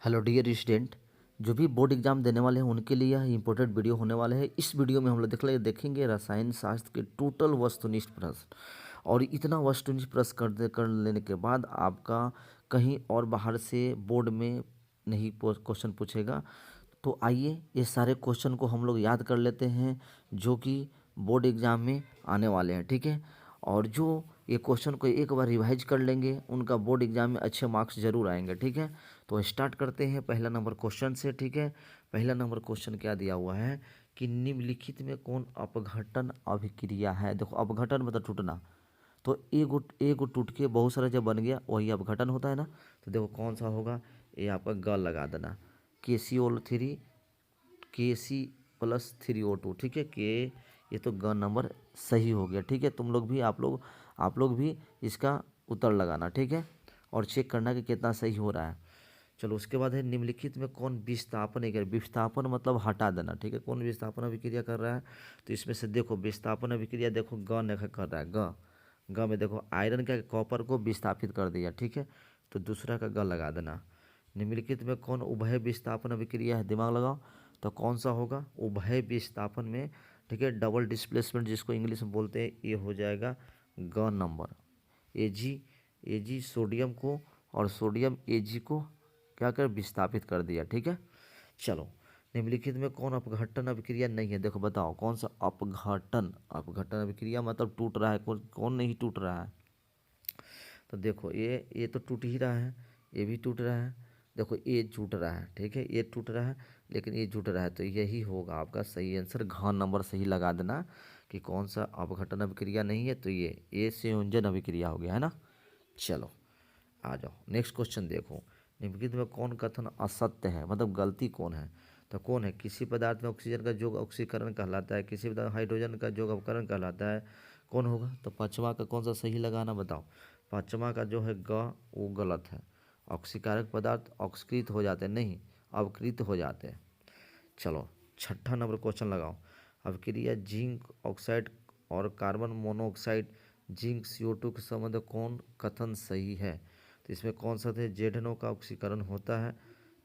Hello dear student. जो भी board exam देने वाले हैं उनके लिए यह इंपॉर्टेंट वीडियो होने वाले हैं। इस वीडियो में हम लोग देखेंगे रसायन शास्त्र के टोटल वस्तुनिष्ठ प्रश्न। और इतना वस्तुनिष्ठ प्रश्न कर लेने के बाद आपका कहीं और बाहर से बोर्ड में नहीं क्वेश्चन पूछेगा। तो आइए ये सारे क्वेश्चन को हम लोग याद कर लेते हैं जो कि बोर्ड एग्ज़ाम में आने वाले हैं, ठीक है। और जो ये क्वेश्चन को एक बार रिवाइज कर लेंगे उनका बोर्ड एग्जाम में अच्छे मार्क्स जरूर आएंगे, ठीक है। तो स्टार्ट करते हैं पहला नंबर क्वेश्चन से, ठीक है। पहला नंबर क्वेश्चन क्या दिया हुआ है कि निम्नलिखित में कौन अपघटन अभिक्रिया है। देखो अपघटन मतलब टूटना। तो एगो टूट के बहुत सारा जब बन गया वही अपघटन होता है ना। तो देखो कौन सा होगा, ये आपका ग लगा देना। KCO3 Kc+3O2, ठीक है। के ये तो ग नंबर सही हो गया, ठीक है। तुम लोग भी आप लोग भी इसका उत्तर लगाना, ठीक है। और चेक करना कि कितना सही हो रहा है। चलो उसके बाद है निम्नलिखित में कौन विस्थापन है। विस्थापन मतलब हटा देना, ठीक है। कौन विस्थापन अभिक्रिया कर रहा है। तो इसमें से देखो विस्थापन अभिक्रिया देखो ग ने कर रहा है। ग में देखो आयरन का कॉपर को विस्थापित कर दिया, ठीक है। तो दूसरा का ग लगा देना। निम्नलिखित में कौन उभय विस्थापन अभिक्रिया है, दिमाग लगाओ। तो कौन सा होगा उभय विस्थापन में, ठीक है। डबल डिस्प्लेसमेंट जिसको इंग्लिश में बोलते हैं, ये हो जाएगा ग नंबर। एजी सोडियम को और सोडियम एजी को क्या कर विस्थापित कर दिया, ठीक है। चलो निम्नलिखित में कौन अपघटन अभिक्रिया नहीं है। देखो बताओ कौन सा अपघटन। अपघटन अभिक्रिया मतलब टूट रहा है, कौन नहीं टूट रहा है। तो देखो ये तो टूट ही रहा है, ये भी टूट रहा है। देखो ये टूट रहा है, ठीक है। ये टूट रहा है लेकिन ये टूट रहा है, तो यही होगा आपका सही आंसर। घ नंबर सही लगा देना कि कौन सा अपघटन अभिक्रिया नहीं है। तो ये संयोजन अभिक्रिया हो गया है ना। चलो आ जाओ नेक्स्ट क्वेश्चन देखो। निम्नलिखित में कौन कथन असत्य है, मतलब गलती कौन है। तो कौन है, किसी पदार्थ में ऑक्सीजन का जोग ऑक्सीकरण कहलाता है, किसी पदार्थ हाइड्रोजन का जोग अपकरण कहलाता है। कौन होगा, तो पांचवा का कौन सा सही लगाना बताओ। पांचवा का जो है ग वो गलत है। ऑक्सीकारक पदार्थ ऑक्सीकृत हो जाते हैं, नहीं अवकृत हो जाते हैं। चलो छठा नंबर क्वेश्चन लगाओ। अभिक्रिया जिंक ऑक्साइड और कार्बन मोनोऑक्साइड जिंक CO2 के संबंध कौन कथन सही है। तो इसमें कौन सा थे, जेडनो का ऑक्सीकरण होता है,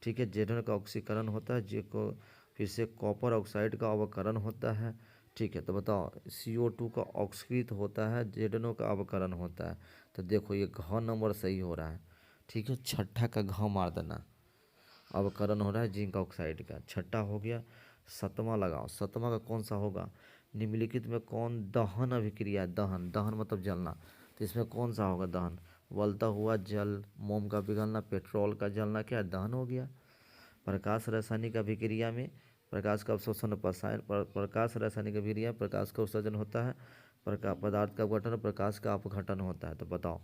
ठीक है। जेडनो का ऑक्सीकरण होता है, जे को फिर से कॉपर ऑक्साइड का अवकरण होता है, ठीक है। तो बताओ CO2 का ऑक्सीकृत होता है, जेडनो का अवकरण होता है। तो देखो ये घ नंबर सही हो रहा है, ठीक है। छठा का घ मार देना। अवकरण हो रहा है जिंक ऑक्साइड का, छठा हो गया। सतवां लगाओ, सतवां का कौन सा होगा। निम्नलिखित में कौन दहन अभिक्रिया है। दहन दहन मतलब जलना। तो इसमें कौन सा होगा दहन, उबलता हुआ जल, मोम का पिघलना, पेट्रोल का जलना, क्या दहन हो गया। प्रकाश रासायनिक अभिक्रिया में प्रकाश का अवशोषण प्रकाश रासायनिक अभिक्रिया प्रकाश का उत्सर्जन होता है, पदार्थ का अपघटन प्रकाश का अपघटन होता है। तो बताओ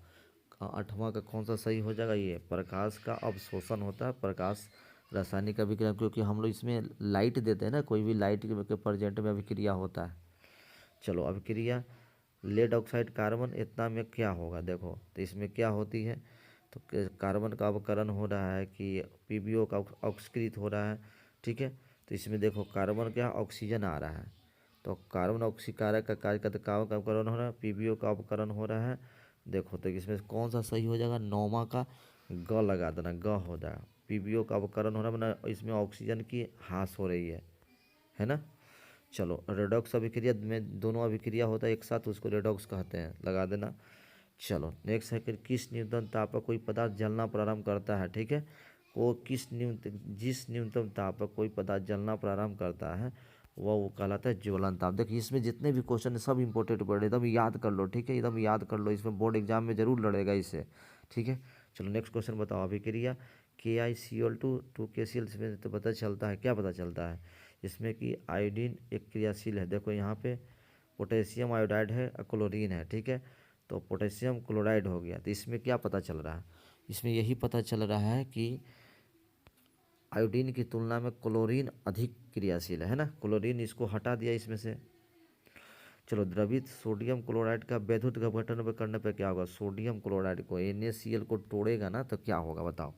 आठवां का कौन सा सही हो जाएगा। ये प्रकाश का अवशोषण होता है, प्रकाश रासायनिक अभिक्रिया, क्योंकि हम लोग इसमें लाइट देते हैं ना, कोई भी लाइट के प्रेजेंट में अभिक्रिया होता है। चलो अभिक्रिया लेड ऑक्साइड कार्बन इतना में क्या होगा देखो। तो इसमें क्या होती है, तो कार्बन का अवकरण हो रहा है कि PbO का ऑक्सीकृत हो रहा है, ठीक है। तो इसमें देखो कार्बन क्या ऑक्सीजन आ रहा है, तो कार्बन ऑक्सीकारक का कार्य करते कार्बन का अवकरण हो रहा है, PbO का अवकरण हो रहा है। देखो तो इसमें कौन सा सही हो जाएगा, नौवां का ग लगा देना, ग हो जाएगा। PbO का अवकरण हो रहा है मतलब इसमें ऑक्सीजन की ह्रास हो रही है ना। चलो रेडॉक्स अभिक्रिया में दोनों अभिक्रिया होता है एक साथ, उसको रेडॉक्स कहते हैं, लगा देना। चलो नेक्स्ट है कि किस न्यूनतम ताप पर कोई पदार्थ जलना प्रारंभ करता है, ठीक है। जिस न्यूनतम ताप पर कोई पदार्थ जलना प्रारंभ करता है वो कहलाता है ज्वलन ताप। देखिए इसमें जितने भी क्वेश्चन है सब इंपॉर्टेंट पड़े, एकदम याद कर लो, ठीक है। एकदम याद कर लो, इसमें बोर्ड एग्जाम में जरूर लड़ेगा इससे, ठीक है। चलो नेक्स्ट क्वेश्चन बताओ। अभिक्रिया KiCl2 KCl में तो पता चलता है, क्या पता चलता है इसमें कि आयोडीन एक क्रियाशील है। देखो यहाँ पे पोटेशियम आयोडाइड है, क्लोरीन है, ठीक है। तो पोटेशियम क्लोराइड हो गया। तो इसमें क्या पता चल रहा है, इसमें यही पता चल रहा है कि आयोडीन की तुलना में क्लोरीन अधिक क्रियाशील है ना। क्लोरीन इसको हटा दिया इसमें से। चलो द्रवित सोडियम क्लोराइड का वैद्युत अपघटन करने पर क्या होगा। सोडियम क्लोराइड को NaCl को तोड़ेगा ना तो क्या होगा बताओ।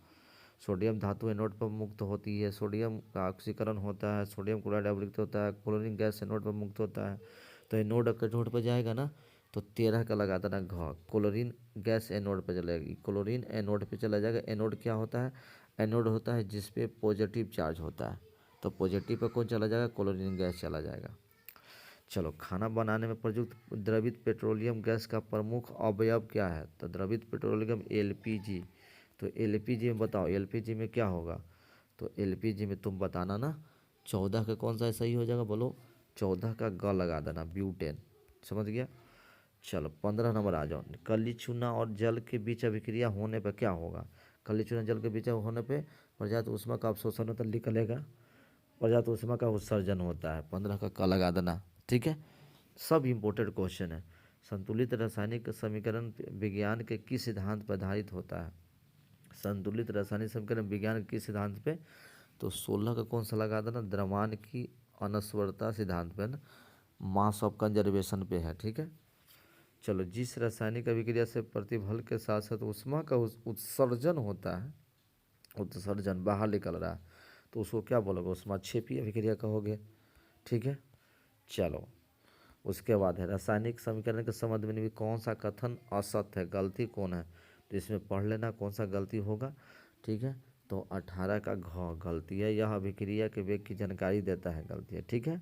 सोडियम धातु एनोड पर मुक्त होती है, सोडियम का ऑक्सीकरण होता है, सोडियम क्लोराइड अवरुद्ध होता है, क्लोरीन गैस एनोड पर मुक्त होता है। तो एनोड कैथोड पर जाएगा ना। तो 13 का लगाता ना घ, क्लोरीन गैस एनोड पर चलेगी, क्लोरीन एनोड पे चला जाएगा। एनोड क्या होता है, एनोड होता है जिस पे पॉजिटिव चार्ज होता है, तो पॉजिटिव पे कौन चला जाएगा, क्लोरीन गैस चला जाएगा। चलो, खाना बनाने में प्रयुक्त द्रवित पेट्रोलियम गैस का प्रमुख अवयव क्या है, तो द्रवित पेट्रोलियम एलपीजी। तो एलपीजी में बताओ, एलपीजी में क्या होगा, तो एलपीजी में तुम बताना ना, 14 का कौन सा सही हो जाएगा, बोलो 14 का ग लगा देना, ब्यूटेन। समझ गया। चलो 15 नंबर आ जाओ। कली चूना और जल के बीच अभिक्रिया होने पर क्या होगा, कली चूना जल के बीच होने पर पर्याप्त ऊष्मा का अवशोषण होता निकलेगा, पर्याप्त ऊष्मा का उत्सर्जन होता है। 15 का क लगा देना, ठीक है। सब इम्पोर्टेंट क्वेश्चन है। संतुलित रासायनिक समीकरण विज्ञान के किस सिद्धांत पर आधारित होता है, संतुलित रासायनिक समीकरण विज्ञान के किस सिद्धांत पे, तो 16 का कौन सा लगा देना, द्रव्यमान की अनस्वरता सिद्धांत पे ना, मास ऑफ कंजर्वेशन पे है, ठीक है। चलो, जिस रासायनिक अभिक्रिया से प्रतिफल के साथ साथ ऊष्मा का उत्सर्जन होता है, उत्सर्जन बाहर निकल रहा है, तो उसको क्या बोलोगे, ऊष्माक्षेपी अभिक्रिया कहोगे, ठीक है। चलो, उसके बाद है रासायनिक समीकरण के संबंध में भी कौन सा कथन असत्य है, गलती कौन है, तो इसमें पढ़ लेना कौन सा गलती होगा, ठीक है। तो 18 का घ गलती है, यह अभिक्रिया के वेग की जानकारी देता है, गलती है, ठीक है।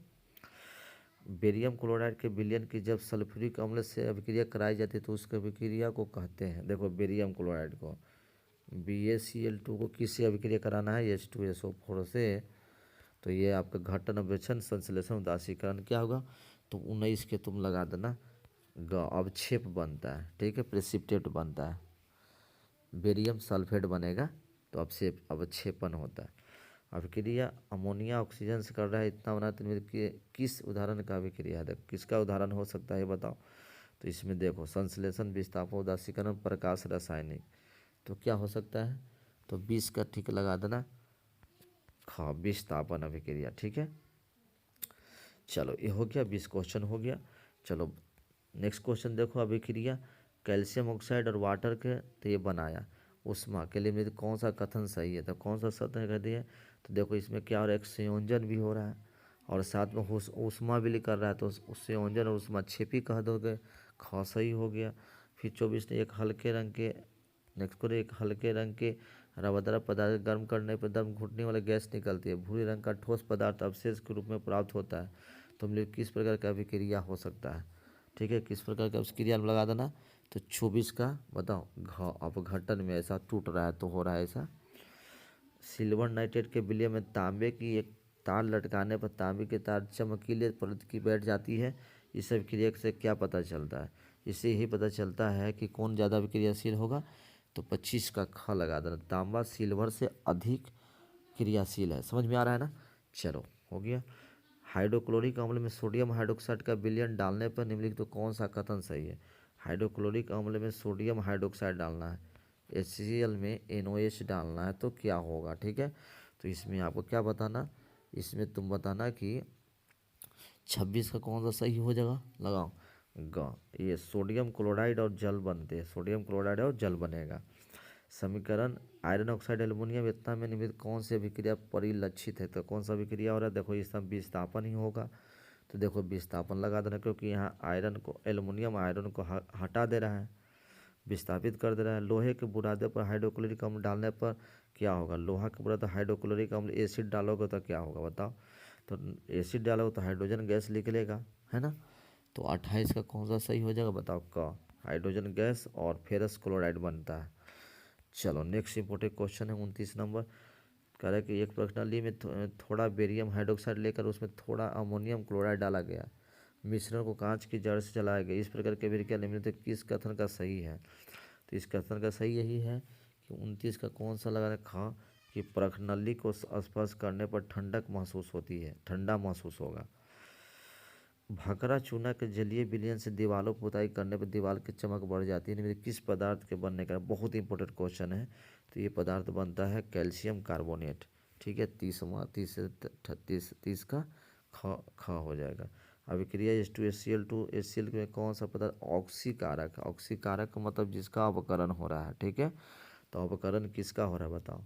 बेरियम क्लोराइड के विलयन की जब सल्फ्यूरिक अम्ल से अभिक्रिया कराई जाती है तो उस अभिक्रिया को कहते हैं, देखो बेरियम क्लोराइड को BaCl2 को किससे अभिक्रिया कराना है, H2SO4 से, तो ये आपका घटन अवक्षेपण संश्लेषण उदासीकरण क्या होगा, तो 19 के तुम लगा देना ग, अवक्षेप बनता है, ठीक है, प्रेसिपिटेट बनता है, बेरियम सल्फेट बनेगा तो अवक्षेपण होता है। अभिक्रिया अमोनिया ऑक्सीजन से कर रहा है, इतना बना तो किस उदाहरण का अभिक्रिया है, देखो किसका उदाहरण हो सकता है ये बताओ, तो इसमें देखो संश्लेषण, विस्थापन, उदासीकरण, प्रकाश रासायनिक, तो क्या हो सकता है, तो 20 का ठीक लगा देना हाँ, विस्थापन अभिक्रिया, ठीक है। चलो, ये हो गया, 20 क्वेश्चन हो गया। चलो नेक्स्ट क्वेश्चन देखो, अभिक्रिया कैल्शियम ऑक्साइड और वाटर के तो ये बनाया उष्मा के लिए मेरे कौन सा कथन सही है, तो कौन सा सत्य कर दिया, तो देखो इसमें क्या हो रहा है, एक संयोजन भी हो रहा है और साथ में उष्मा भी कर रहा है, तो उस संयोजन और उष्मा छिपी कह दोगे, ख सही हो गया। फिर 24 ने एक हल्के रंग के, नेक्स्ट करो, एक हल्के रंग के रबदरा पदार्थ गर्म करने पर दम घुटने वाली गैस निकलती है, भूरे रंग का ठोस पदार्थ अवशेष के रूप में प्राप्त होता है, तो हम लोग किस प्रकार का अभिक्रिया हो सकता है, ठीक है, किस प्रकार का अभिक्रिया लगा देना, तो 24 का बताओ घ, अपघटन में ऐसा टूट रहा है तो हो रहा है ऐसा। सिल्वर नाइट्रेट के विलय में तांबे की एक तार लटकाने पर तांबे की तार चमकीले परत की बैठ जाती है, इस अभिक्रिया से क्या पता चलता है, इससे यही पता चलता है कि कौन ज़्यादा अभिक्रियाशील होगा, तो 25 का ख लगा देना, तांबा सिल्वर से अधिक क्रियाशील है, समझ में आ रहा है ना। चलो हो गया। हाइड्रोक्लोरिक अम्ल में सोडियम हाइड्रोक्साइड का विलयन डालने पर निम्नलिखित तो कौन सा कथन सही है, हाइड्रोक्लोरिक अम्ल में सोडियम हाइड्रोक्साइड डालना है, HCl में NOH डालना है, तो क्या होगा, ठीक है। तो इसमें आपको क्या बताना, इसमें तुम बताना कि 26 का कौन सा सही हो जाएगा, लगाओ ग, ये सोडियम क्लोराइड और जल बनते हैं, सोडियम क्लोराइड और जल बनेगा। समीकरण आयरन ऑक्साइड एल्युमिनियम इतना में निम्नलिखित कौन सी अभिक्रिया परिलक्षित है, तो कौन सा अभिक्रिया हो रहा है, देखो इसका विस्थापन ही होगा, तो देखो विस्थापन लगा देना, क्योंकि यहाँ आयरन को, एल्युमिनियम आयरन को हटा दे रहा है, विस्थापित कर दे रहा है। लोहे के बुरादे पर हाइड्रोक्लोरिक अम्ल डालने पर क्या होगा, लोहा के बुरादे पर हाइड्रोक्लोरिक अम्ल एसिड डालोगे तो क्या होगा बताओ, तो एसिड डालोगे तो हाइड्रोजन गैस निकलेगा, है ना। तो 28 का कौन सा सही हो जाएगा बताओ, क, हाइड्रोजन गैस और फेरस क्लोराइड बनता है। चलो नेक्स्ट इंपॉर्टेंट क्वेश्चन है 29 नंबर, कह रहा है कि एक प्रणाली में थोड़ा बेरियम हाइड्रोक्साइड लेकर उसमें थोड़ा अमोनियम क्लोराइड डाला गया, मिश्रण को कांच की जड़ से जलाया गया, इस प्रकार के अभिक्रिया निम्नलिखित किस कथन का सही है, तो इस कथन का सही यही है कि 29 का कौन सा लगा रखा, कि प्रणाली को स्पर्श करने पर ठंडक महसूस होती है, ठंडा महसूस होगा। भकरा चूना के जलीय विलयन से दीवारों पुताई करने पर दीवार की चमक बढ़ जाती है, निम्नलिखित किस पदार्थ के बनने का, बहुत इंपॉर्टेंट क्वेश्चन है, तो ये पदार्थ बनता है कैल्शियम कार्बोनेट, ठीक है। 30 का ख हो जाएगा। अभिक्रिया H2HCl2 HCl में कौन सा पदार्थ ऑक्सीकारक है, ऑक्सीकारक का मतलब जिसका अवकरण हो रहा है, ठीक है, तो अवकरण किसका हो रहा है बताओ,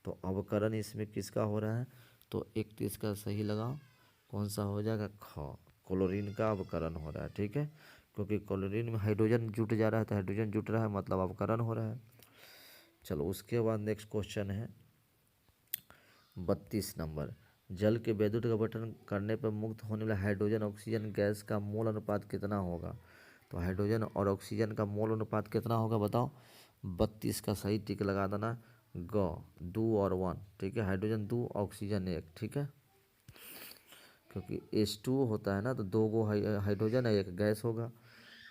तो अवकरण इसमें किसका हो रहा है, तो 31 का सही लगाओ, कौन सा हो जाएगा, ख, क्लोरीन का अवकरण हो रहा है, ठीक है, क्योंकि क्लोरीन में हाइड्रोजन जुट जा रहा है, तो हाइड्रोजन जुट रहा है मतलब अवकरण हो रहा है। चलो उसके बाद नेक्स्ट क्वेश्चन है 32 नंबर, जल के वैद्युत का अपघटन करने पर मुक्त होने वाला हाइड्रोजन ऑक्सीजन गैस का मोल अनुपात कितना होगा। तो हाइड्रोजन और ऑक्सीजन का मोल अनुपात कितना होगा बताओ। 32 का सही टिक लगा देना। ग 2 और 1, ठीक है, हाइड्रोजन 2 ऑक्सीजन 1, ठीक है, क्योंकि H2O होता है ना, तो 2 गो हाइड्रोजन है, 1 गैस होगा।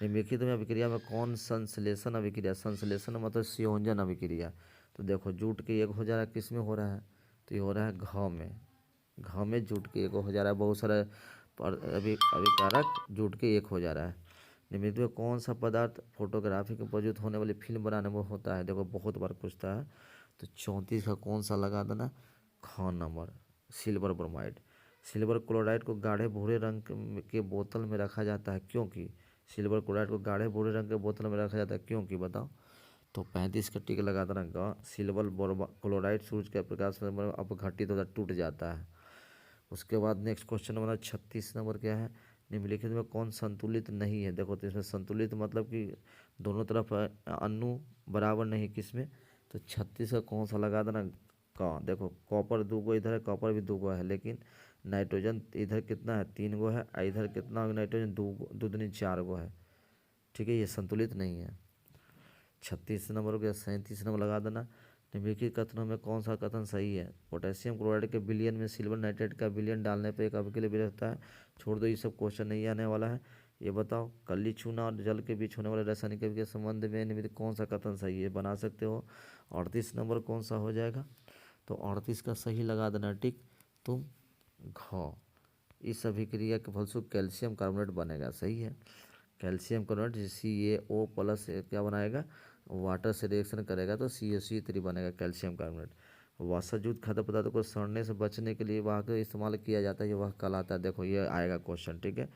निम्नलिखित में अभिक्रिया में कौन संश्लेषण अभिक्रिया, संश्लेषण मतलब संयोजन अभिक्रिया। तो देखो जूट के एक हो जा रहा है, किस में हो रहा है, तो ये हो रहा है घ में। घ में जूट के एक हो जा रहा है, बहुत सारा अभिकारक जूट के एक हो जा रहा है। निम्नलिखित में कौन सा पदार्थ फोटोग्राफी के प्रयुक्त होने वाली फिल्म बनाने में होता है। देखो बहुत बार पूछता है, तो 34 का कौन सा लगा देना, ख number, silver bromide. Silver chloride को गाढ़े भूरे रंग के बोतल में रखा जाता है, क्योंकि सिल्वर क्लोराइड को गाढ़े भूरे रंग के बोतल में रखा जाता है, क्योंकि बताओ। तो 35 का टिक लगा देना ग, सिल्वर क्लोराइड सूरज के प्रकाश में अपघटित होता टूट जाता है। उसके बाद नेक्स्ट क्वेश्चन नंबर 36 नंबर क्या है, निम्नलिखित में कौन संतुलित नहीं है। देखो तो इसमें संतुलित मतलब कि दोनों तरफ अणु बराबर नहीं, किसमें, तो 36 का कौन सा लगा देना का। देखो कॉपर 2 गो इधर है, कॉपर भी 2 गो है, लेकिन नाइट्रोजन इधर कितना है, 3 गो है, इधर कितना होगा नाइट्रोजन 2 दूनी 4 गो है, ठीक है, ये संतुलित नहीं है। 36 नंबर हो गया। 37 नंबर लगा देना, निम्नलिखित कथनों में कौन सा कथन सही है। पोटेशियम क्लोराइड के विलयन में सिल्वर नाइट्रेट का विलयन डालने पर एक अभिक्रिया भी रहता है। छोड़ दो, ये सब क्वेश्चन नहीं आने वाला है। ये बताओ कली चूना और जल के बीच होने वाले रासायनिक अभिक्रिया के संबंध में निम्नलिखित कौन सा कथन सही है, बना सकते हो। 38 नंबर कौन सा हो जाएगा, तो 38 का सही लगा देना टिक तुम घ। इस अभिक्रिया के फलस्वरूप कैल्शियम कार्बोनेट बनेगा, सही है। कैल्शियम कार्बोनेट CaO प्लस क्या बनाएगा, वाटर से रिएक्शन करेगा तो CaCO3 बनेगा कैल्शियम कार्बोनेट। वसायुक्त खाद्य पदार्थों को सड़ने से बचने के लिए वह का इस्तेमाल किया जाता है, ये वह कहलाता है। देखो ये आएगा क्वेश्चन, ठीक है,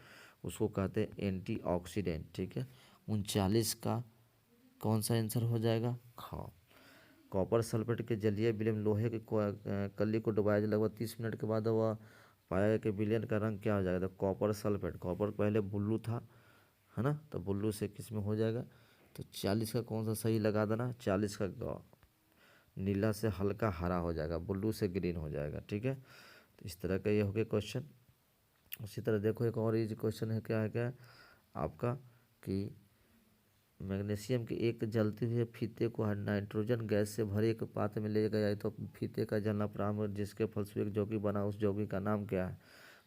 उसको कहते हैं एंटीऑक्सीडेंट, ठीक है। 39 का कौन सा आंसर हो जाएगा, ख। कॉपर सल्फेट के जलीय विलयन लोहे के कली को डुबाया जाए, लगभग 30 मिनट के बाद वह पाया गया कि विलयन का रंग क्या हो जाएगा। तो कॉपर सल्फेट, कॉपर पहले ब्लू था, है ना, तो ब्लू से किस में हो जाएगा। तो 40 का कौन सा सही लगा देना, 40 का ग, नीला से हल्का हरा हो जाएगा, ब्लू से ग्रीन हो जाएगा, ठीक है। तो इस तरह का ये हो गया क्वेश्चन। उसी तरह देखो एक और इजी क्वेश्चन है, क्या है क्या आपका, कि मैग्नीशियम के एक जलते हुए फीते को नाइट्रोजन गैस से भरे एक पात्र में ले गया तो फीते का जलना प्रारंभ हो, जिसके फलस्वरूप एक यौगिक बना, उस यौगिक का नाम क्या है।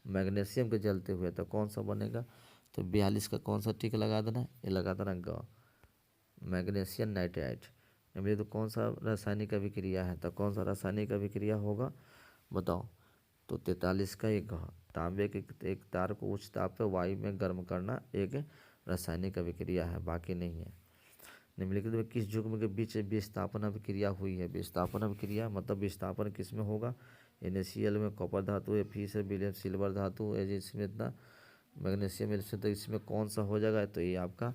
मैग्नीशियम के जलते हुए तो कौन सा बनेगा, तो 42 का कौन सा टिक लगा देना, ये लगा देना ग, मैग्नीशियम नाइट्राइट। तो कौन सा रासायनिक अभिक्रिया है, तो कौन सा रासायनिक अभिक्रिया होगा बताओ। तो 43 का एक घ, तांबे के एक तार को उच्च ताप पर वायु में गर्म करना एक रासायनिक अभिक्रिया है, बाकी नहीं है। निम्नलिखित में किस युग्म के बीच विस्थापन अभिक्रिया हुई है। विस्थापन अभिक्रिया मतलब विस्थापन किस में होगा, NaCl में कॉपर धातु, Fe से विलियम सिल्वर धातु, इसमें इतना मैग्नीशियम एल्फिन, तो इसमें कौन सा हो जाएगा, तो ये आपका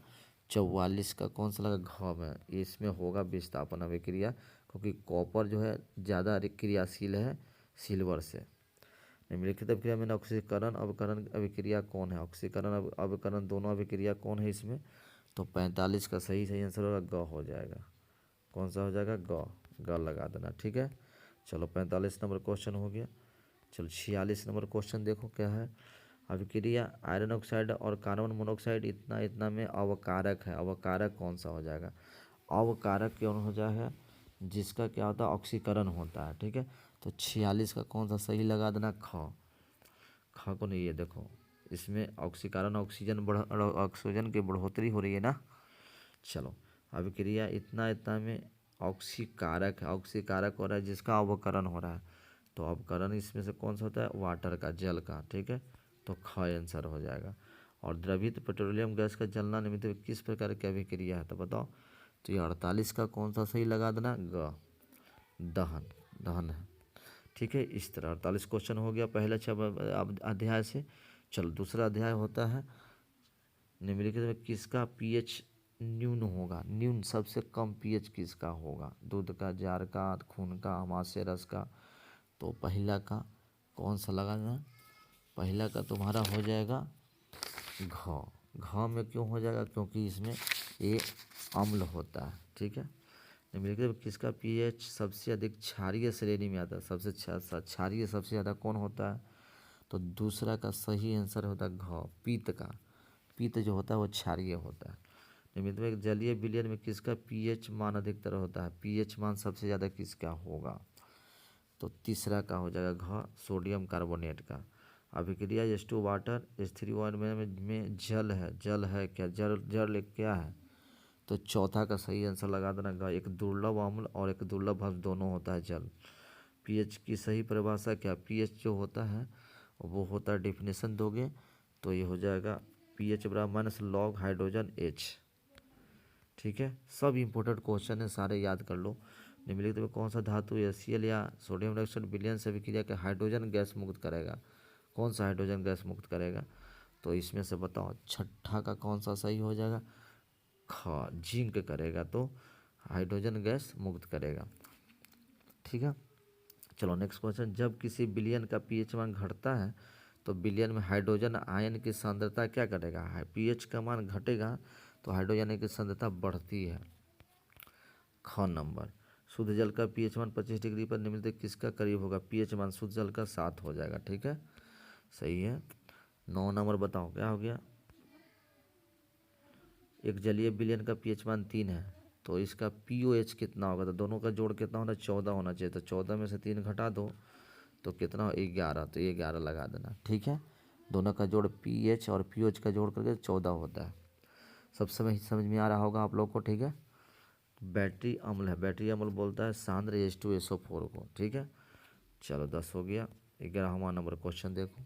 44 का कौन सा लगा, घ में, इसमें होगा विस्थापन अभिक्रिया, क्योंकि कॉपर जो है ज़्यादा क्रियाशील है सिल्वर से। निम्नलिखित अभिक्रिया में ऑक्सीकरण अवकरण अभिक्रिया कौन है, ऑक्सीकरण अवकरण दोनों अभिक्रिया कौन है इसमें। तो 45 का सही आंसर होगा ग हो जाएगा, कौन सा हो जाएगा, ग लगा देना, ठीक है। चलो 45 नंबर क्वेश्चन हो गया। चलो 46 नंबर क्वेश्चन देखो क्या है, अभिक्रिया आयरन ऑक्साइड और कार्बन मोनोऑक्साइड इतना में अवकारक है, अवकारक कौन सा हो जाएगा। अवकारक कौन हो जाएगा, जिसका क्या होता है, ऑक्सीकरण होता है, ठीक है। तो 46 का कौन सा सही लगा देना, ख। ख को नहीं, ये देखो इसमें ऑक्सीकरण ऑक्सीजन की बढ़ोतरी हो रही है ना। चलो अभिक्रिया इतना में ऑक्सीकारक है, ऑक्सीकारक हो रहा है जिसका अवकरण हो रहा है, तो अवकरण इसमें से कौन सा होता है, वाटर का, जल का, ठीक है। तो ख आंसर हो जाएगा। और द्रवित पेट्रोलियम गैस का जलना निमित्त किस प्रकार की अभिक्रिया है, तो बताओ। तो ये 48 का कौन सा सही लगा देना, ग, दहन, दहन है, ठीक है। इस तरह 48 क्वेश्चन हो गया पहले 6 अध्याय से। चलो दूसरा अध्याय होता है, निम्नलिखित में किसका पीएच न्यून होगा, न्यून सबसे कम पीएच किसका होगा, दूध का, जार का, खून का, अमाशय रस का। तो पहला का कौन सा लगाना, पहला का तुम्हारा हो जाएगा घ। घ में क्यों हो जाएगा, क्योंकि इसमें ये अम्ल होता है, ठीक है। निम्नलिखित में किसका पीएच सबसे अधिक क्षारीय श्रेणी में आता है? सबसे क्षारीय सबसे ज़्यादा कौन होता है? तो दूसरा का सही आंसर होता है घ, पीत का। पीत जो होता है वो क्षारीय होता है। निम्नलिखित में जलीय विलयन में किसका पीएच मान अधिकतर होता है? पीएच मान सबसे ज़्यादा किसका होगा? तो तीसरा का हो जाएगा घ, सोडियम कार्बोनेट का। अभिक्रिया H2 वाटर H3O में जल है क्या? जल क्या है? तो चौथा का सही आंसर लगा देना ग, एक दुर्लभ अम्ल और एक दुर्लभ भस्म दोनों होता है जल। पीएच की सही परिभाषा क्या? पीएच जो होता है वो होता है, डेफिनेशन दोगे तो ये हो जाएगा पीएच बराबर माइनस लॉग हाइड्रोजन H। ठीक है, सब इंपॉर्टेंट क्वेश्चन है, सारे याद कर लो। निम्नलिखित में कौन सा धातु HCl या सोडियम डाइऑक्साइड विलयन से अभिक्रिया के हाइड्रोजन गैस मुक्त करेगा? कौन सा हाइड्रोजन गैस मुक्त करेगा? तो इसमें से बताओ छठा का कौन सा सही हो जाएगा? ख, जिंक करेगा, तो हाइड्रोजन गैस मुक्त करेगा। ठीक है, चलो नेक्स्ट क्वेश्चन। जब किसी विलयन का पीएच मान घटता है तो विलयन में हाइड्रोजन आयन की सांद्रता क्या करेगा? पीएच का मान घटेगा तो हाइड्रोजन की सांद्रता बढ़ती है। ख नंबर। शुद्ध जल का पीएच मान 25 डिग्री पर निम्नलिखित किसका करीब होगा? पीएच मान शुद्ध जल का 7 हो जाएगा। ठीक है, सही है। 9 नंबर बताओ क्या हो गया? एक जलीय विलयन का पीएच मान 3 है तो इसका पीओएच कितना होगा? तो दोनों का जोड़ कितना होना? 14 होना चाहिए। तो 14 में से 3 घटा दो तो कितना? 11। तो ये 11 लगा देना। ठीक है, दोनों का जोड़ पीएच और पीओएच का जोड़ करके 14 होता है। सब समझ में आ रहा होगा आप लोग को। ठीक है, बैटरी अम्ल है, बैटरी अम्ल बोलता है सांद्र H2SO4 को। ठीक है, चलो 10 हो गया। 11वां नंबर क्वेश्चन देखो।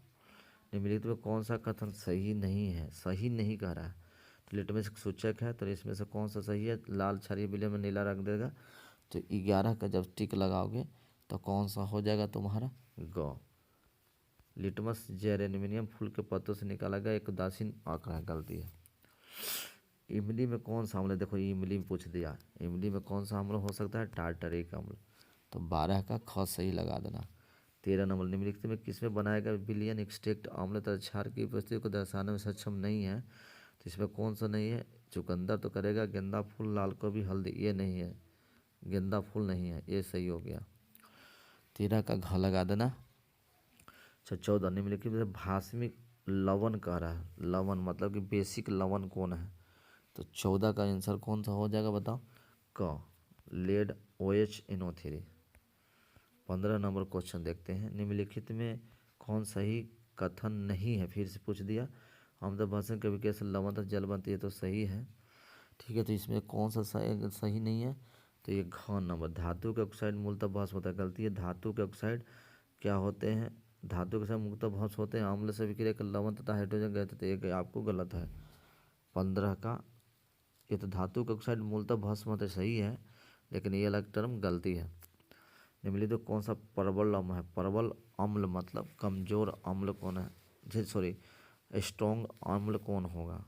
निम्नलिखित में कौन सा कथन सही नहीं है? सही नहीं कह रहा है, तो लिटमस सूचक है, तो इसमें से कौन सा सही है? लाल क्षारीय विलयन में नीला रख देगा, तो 11 का जब टिक लगाओगे तो कौन सा हो जाएगा तुम्हारा? ग। लिटमस जैर एल्यूमिनियम फूल के पत्तों से निकाला गया एक उदासीन आंकड़ा है, गलती है। इमली में कौन सा अम्ल है? देखो इमली में पूछ दिया, इमली में कौन सा अम्ल हो सकता है? टार्टरिक अम्ल। तो 12 का ख सही लगा देना। 13 नंबर। निम्नलिखित में किसमें बनाया गया विलयन एक्सट्रैक्ट अम्ल तथा क्षार की उपस्थिति को दर्शाने में सक्षम नहीं है? तो इसमें कौन सा नहीं है? चुकंदर तो करेगा, गेंदा फूल, लाल गोभी, हल्दी, ये नहीं है, गेंदा फूल नहीं है, ये सही हो गया। 13 का घ लगा देना। अच्छा 14। निम्नलिखित में भास्मिक लवण कह रहा है, लवण मतलब कि बेसिक लवण कौन है? तो 14 का आंसर कौन सा हो जाएगा बताओ? क, लेड OHNO3। 15 नंबर क्वेश्चन देखते हैं। निम्नलिखित में कौन सही कथन नहीं है? फिर से पूछ दिया। आमतौर भाषण के विकास से लवण तथा जल बनती है, तो सही है। ठीक है, तो इसमें कौन सा सही नहीं है? तो ये घ नंबर। धातु के ऑक्साइड मूलतः भस्म होता है, गलती है। धातु के ऑक्साइड क्या होते हैं? धातु के साथ मूलतः भस्म होते हैं, अम्ल से विक्रिया कर लवण तथा हाइड्रोजन गैस देते हैं, ये आपको गलत है। 15 का, ये तो धातु के ऑक्साइड मूलतः भस्म होते सही है, लेकिन ये अलग टर्म गलती है। निम्नलिखित तो कौन सा प्रबल अम्ल है? प्रबल अम्ल मतलब कमजोर अम्ल कौन है? सॉरी, स्ट्रॉन्ग अम्ल कौन होगा?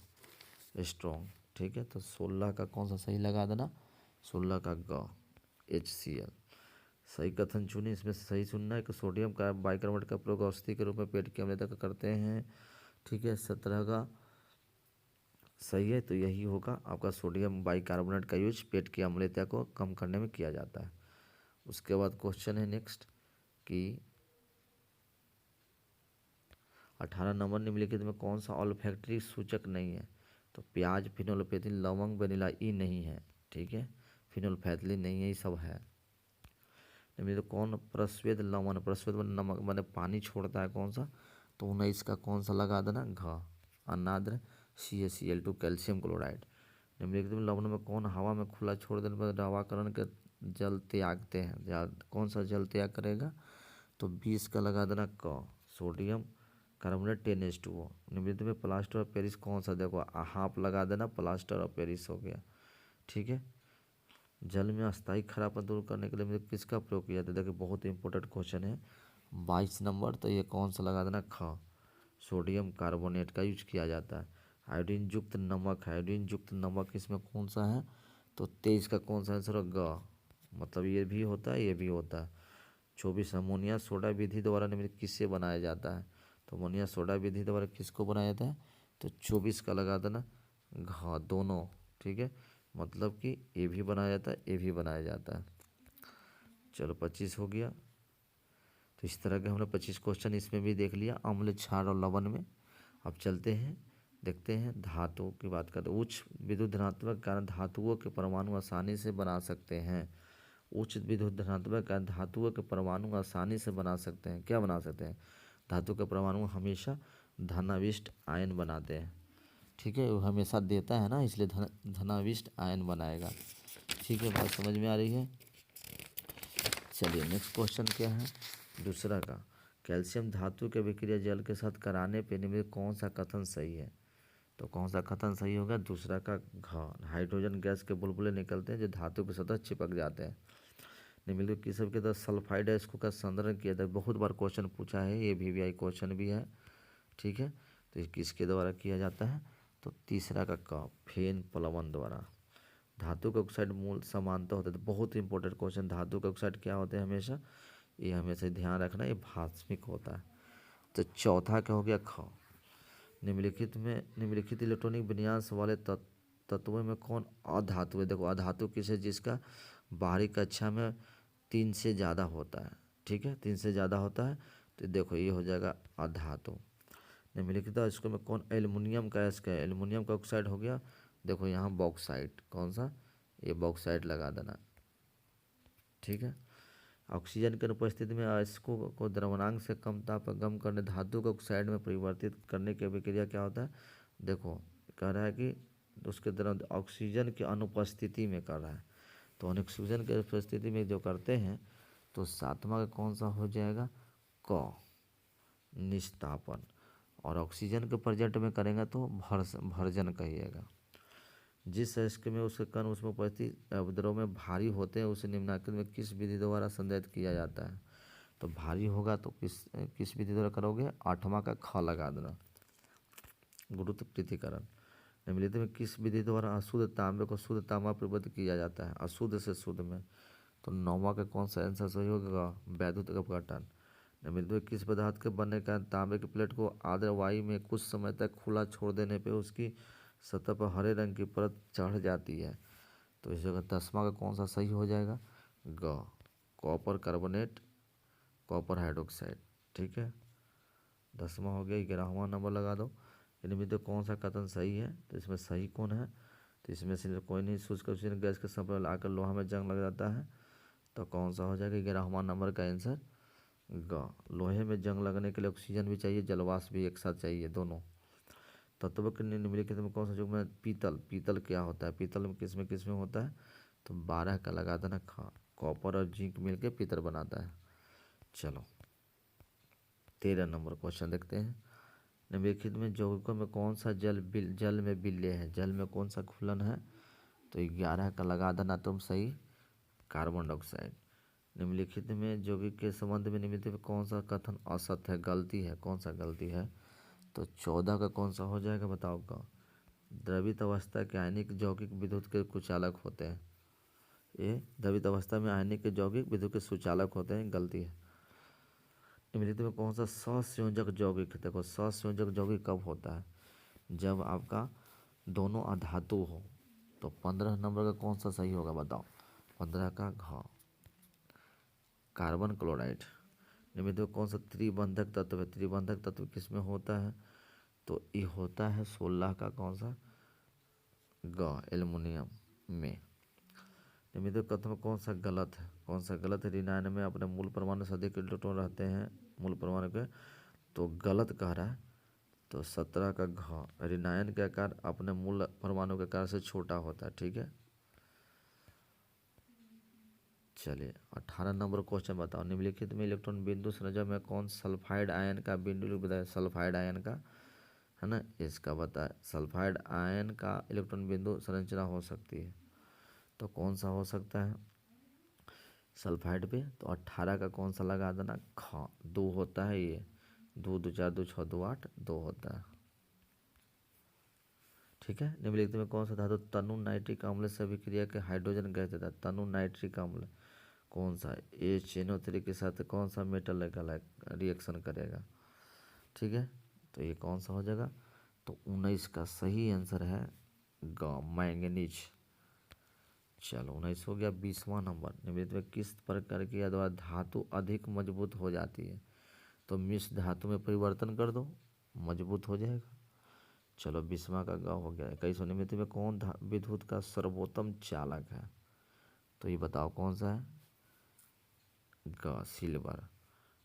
स्ट्रॉन्ग। ठीक है, तो 16 का कौन सा सही लगा देना? 16 का ग, HCl। सही कथन चुनिए, इसमें सही चुनना है कि सोडियम का बाइकार्बोनेट का प्रयोग औषधि के रूप में पेट की अम्लता का करते हैं। ठीक है, 17 का सही है, तो यही होगा आपका, सोडियम बाइकार्बोनेट का यूज पेट की अम्लता को कम करने में किया जाता है। उसके बाद क्वेश्चन है नेक्स्ट कि 18 नंबर। निम्नलिखित में कौन सा ऑल्फैक्टरी सूचक नहीं है? तो प्याज, फिनोल्फेथिन, लवंग, वेनिला, ई नहीं है। ठीक है, फिनोल्फेथिन नहीं है, ये सब है। निम्नलिखित तो कौन प्रस्वेद लवण, प्रस्वेद में नमक मैंने पानी छोड़ता है, कौन सा? तो 19 का कौन सा लगा देना? घ, अनाद्र CaCl2 कैल्शियम क्लोराइड। निम्नलिखित में लवण में कौन हवा में खुला छोड़ देने पर दवाकरण के जल त्यागते हैं? कौन सा जल त्याग करेगा? तो 20 का लगा देना क, सोडियम कार्बोनेट 10H2O। निम्नलिखित में प्लास्टर ऑफ पेरिस कौन सा? देखो हाफ लगा देना, प्लास्टर ऑफ पेरिस हो गया। ठीक है, जल में अस्थायी खरापन दूर करने के लिए मुझे किसका प्रयोग किया जाता है? देखिए बहुत इंपॉर्टेंट क्वेश्चन है। 22 नंबर। तो ये कौन सा लगा देना? ख, सोडियम कार्बोनेट का यूज किया जाता है। आयोडीन युक्त नमक, आयोडीन युक्त नमक इसमें कौन सा है? तो 23 का कौन सा आंसर है? ग, मतलब ये भी होता है, ये भी होता है। 24 अमोनिया सोडा विधि द्वारा निम्नलिखित किससे बनाया जाता है? तो अमोनिया सोडा विधि द्वारा किसको बनाया जाता है? तो 24 का लगा देना घ, दोनों। ठीक है, मतलब कि ए भी बनाया जाता है, ए भी बनाया जाता है। चलो 25 हो गया। तो इस तरह के हमने 25 क्वेश्चन इसमें भी देख लिया, अम्ल, क्षार और लवण में। अब चलते हैं, देखते हैं धातु की बात करते हैं। उच्च विद्युत धनात्मक कारण धातुओं के परमाणु आसानी से बना सकते हैं। उच्च विद्युत धनात्मक कारण धातुओं के परमाणु आसानी से बना सकते हैं। क्या बना सकते हैं? धातु के परमाणु हमेशा धनाविष्ट आयन बनाते हैं। ठीक है, वो हमेशा देता है ना, इसलिए धनाविष्ट आयन बनाएगा। ठीक है, बात समझ में आ रही है? चलिए नेक्स्ट क्वेश्चन क्या है, दूसरा का। कैल्शियम धातु के विक्रिया जल के साथ कराने पे निम्नलिखित कौन सा कथन सही है? तो कौन सा कथन सही होगा? दूसरा का घ। हाइड्रोजन गैस के बुलबुले निकलते हैं जो धातु के सतह चिपक जाते हैं। निम्नलिखित किस के तहत सल्फाइड है इसको का संदर्भ किया था? बहुत बार क्वेश्चन पूछा है, ये VVI क्वेश्चन भी है। ठीक है, तो ये किसके द्वारा किया जाता है? तो तीसरा का क, फेन प्लवन द्वारा। धातु के ऑक्साइड मूल समानता होता है। तो बहुत इंपॉर्टेंट क्वेश्चन, धातु के ऑक्साइड क्या होते हैं हमेशा? ये हमेशा ध्यान रखना, ये भास्मिक होता है। तो चौथा क्या हो गया? ख। निम्नलिखित इलेक्ट्रॉनिक विन्यास वाले तत्वों में कौन अधातु है? देखो अधातु किस है? जिसका बाहरी कक्षा में 3 से ज़्यादा होता है। ठीक है, 3 से ज़्यादा होता है, तो देखो ये हो जाएगा अधातु। निम्नलिखित इसको में कौन एल्युमिनियम का इसका है? एल्युमिनियम का ऑक्साइड हो गया। देखो यहाँ बॉक्साइट, कौन सा? ये बॉक्साइट लगा देना। ठीक है, ऑक्सीजन की अनुपस्थिति में अयस्कों को द्रवणांक से कम ताप पर गर्म करने धातु को ऑक्साइड में परिवर्तित करने की अभिक्रिया क्या होता है? देखो कह रहा है कि उसके द्रव ऑक्सीजन की अनुपस्थिति में कर रहा है, तो ऑक्सीजन की उपस्थिति में जो करते हैं, तो सातवां का कौन सा हो जाएगा? क, निस्तापन। और ऑक्सीजन के प्रेजेंट में करेंगे तो भर्जन कहिएगा। जिस अयस्क में उसके कण उसमें उपस्थित अवद्रव में भारी होते हैं उसे निम्नलिखित में किस विधि द्वारा संदर्भित किया जाता है? तो भारी होगा तो किस विधि द्वारा करोगे? 8वां का ख लगा देना, गुरुत्व पृथक्करण। निम्नलिखित में किस विधि द्वारा अशुद्ध तांबे को शुद्ध तांबा परिवर्तित किया जाता है? अशुद्ध से शुद्ध में। तो 9वां का कौन सा आंसर सही होगा? वैद्युत अपघटन। निम्नलिखित में किस पदार्थ के बनने का तांबे की प्लेट को आर्द्र वायु में कुछ समय तक खुला छोड़ देने पर उसकी सतह पर हरे रंग की परत चढ़ जाती है? तो इस जगह 10वां का कौन सा सही हो जाएगा? ग, कॉपर कार्बोनेट, कॉपर हाइड्रोक्साइड। ठीक है, 10वां हो गया। 11वां नंबर लगा दो। इनमें तो कौन सा कथन सही है? तो इसमें सही कौन है? तो इसमें से कोई नहीं। शुष्क ऑक्सीजन गैस के संपर्क में आकर लोहा में जंग लग जाता है, तो कौन सा हो जाएगा? 11वां नंबर का आंसर ग। लोहे में जंग लगने के लिए ऑक्सीजन भी चाहिए, जलवाष्प भी एक साथ चाहिए, दोनों। तत्व के निम्नलिखित में कौन सा युग्म है? पीतल। पीतल क्या होता है? पीतल में किस में होता है? तो 12 का लगा देना ख। कॉपर और जिंक मिलके पीतल बनाता है। चलो 13 नंबर क्वेश्चन देखते हैं। निम्नलिखित में यौगिकों में कौन सा जल में विलय है? जल में कौन सा घुलन है? तो 11 का लगा देना तुम सही, कार्बन डाइऑक्साइड। निम्नलिखित में यौगिक के संबंध में निम्नलिखित में कौन सा कथन असत्य है, गलती है? कौन सा गलती है? तो 14 का कौन सा हो जाएगा? बताओ का। द्रवित अवस्था के आयनिक यौगिक विद्युत के कुचालक होते हैं। ये द्रवित अवस्था में आयनिक के यौगिक विद्युत के सुचालक होते हैं, गलती है। निम्नलिखित में कौन सा सहसंयोजक यौगिक? देखो सहसंयोजक यौगिक कब होता है? जब आपका दोनों अधातु हो। तो 15 नंबर का कौन सा सही होगा? बताओ। 15 का घ, कार्बन क्लोराइड। निम्नलिखित में कौन सा त्रिबंधक तत्व है? त्रिबंधक तत्व किस में होता है? तो ये होता है 16 का कौन सा? ग, एल्युमिनियम में। निम्नलिखित कथन में कौन सा गलत है? कौन सा गलत है? ऋणायन में अपने मूल परमाणु से अधिक इलेक्ट्रॉन रहते हैं, मूल परमाणु के। तो गलत कह रहा है। तो 17 का घ, ऋणायन के आकार अपने मूल परमाणु के आकार से छोटा होता है। ठीक है, चलिए 18 नंबर क्वेश्चन बताओ। निम्नलिखित में इलेक्ट्रॉन बिंदु संरचना में कौन सल्फाइड आयन का बिंदु बताए? सल्फाइड आयन का है ना, इसका बताए। सल्फाइड आयन का इलेक्ट्रॉन बिंदु संरचना हो सकती है, तो कौन सा हो सकता है सल्फाइड पे? तो 18 का कौन सा लगा देना? ख, 2 होता है ये। 2 2 4 2 6 2 8 2 होता है। ठीक है, निम्नलिखित में कौन सा धातु तनु नाइट्रिक अम्ल से अभिक्रिया के हाइड्रोजन गैस देता है? तनु नाइट्रिक अम्ल कौन सा है? HNO3 के साथ कौन सा मेटल रिएक्शन करेगा? ठीक है, तो ये कौन सा हो जाएगा? तो 19 का सही आंसर है ग, मैंगनीज। चलो 19 हो गया। 20वां नंबर, निम्नलिखित में किस प्रकार की द्वारा धातु अधिक मजबूत हो जाती है? तो मिश्र धातु में परिवर्तन कर दो, मजबूत हो जाएगा। चलो 20वां का ग हो गया। 21 निम्नलिखित में कौन विद्युत का सर्वोत्तम चालक है? तो ये बताओ कौन सा है? ग सिल्वर।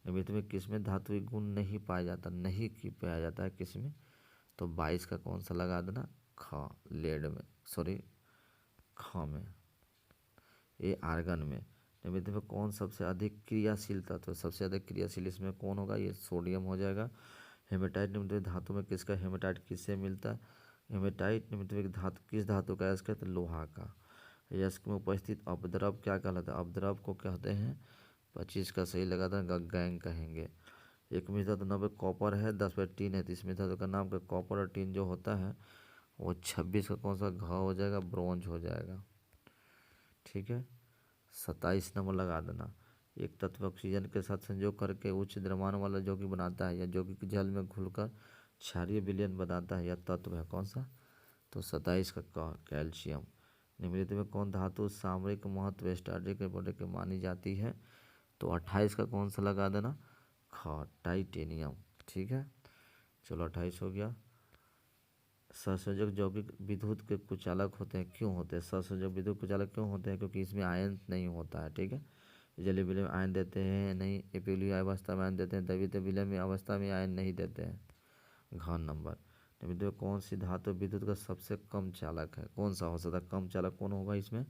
निम्नलिखित में किसमें धातु गुण नहीं पाया जाता? नहीं की पाया जाता है किसमें? तो 22 का कौन सा लगा देना? ख, लेड में, सॉरी ख में। ये आर्गन में। निम्नलिखित में कौन सबसे अधिक क्रियाशील तत्व है? सबसे अधिक क्रियाशील इसमें कौन होगा? ये सोडियम हो जाएगा। हेमेटाइट निम्नलिखित धातु में किसका? हेमेटाइट किससे मिलता है? हेमेटाइट निम्नलिखित धातु किस धातु का है? तो लोहा का। यस्क में उपस्थित अपद्रव क्या कहलाता है? अपद्रव को कहते हैं 25 का सही लगा था, गैंग कहेंगे। एक मिश्र धातु 90 कॉपर है, 10 पर टीन है, तो इसमें धातु का नाम का कॉपर और टीन जो होता है वो 26 का कौन सा घ हो जाएगा? ब्रोंज हो जाएगा। ठीक है। 27 नंबर लगा देना। एक तत्व ऑक्सीजन के साथ संयोग करके उच्च द्रव्यमान वाला यौगिक बनाता है, या यौगिक जल में घुलकर क्षारीय विलयन बनाता है, यह तत्व है कौन सा? तो 27 का कैल्शियम। निम्नलिखित में कौन धातु सामरिक महत्व स्ट्रैटेजिक की मानी जाती है? तो 28 का कौन सा लगा देना? ख, टाइटेनियम। ठीक है। चलो 28 हो गया। सहसंयोजक यौगिक विद्युत के कुचालक होते हैं, क्यों होते हैं? सहसंयोजक विद्युत कुचालक क्यों होते हैं? क्योंकि इसमें आयन नहीं होता है। ठीक है। जलीय विलय में आयन देते हैं नहीं, एपिलीय अवस्था में आयन देते हैं, द्रवित विलय में अवस्था में आयन नहीं देते हैं। घन नंबर। निम्नलिखित में कौन सी धातु विद्युत का सबसे कम चालक है? कौन सा हो सकता है कम चालक? कौन होगा इसमें?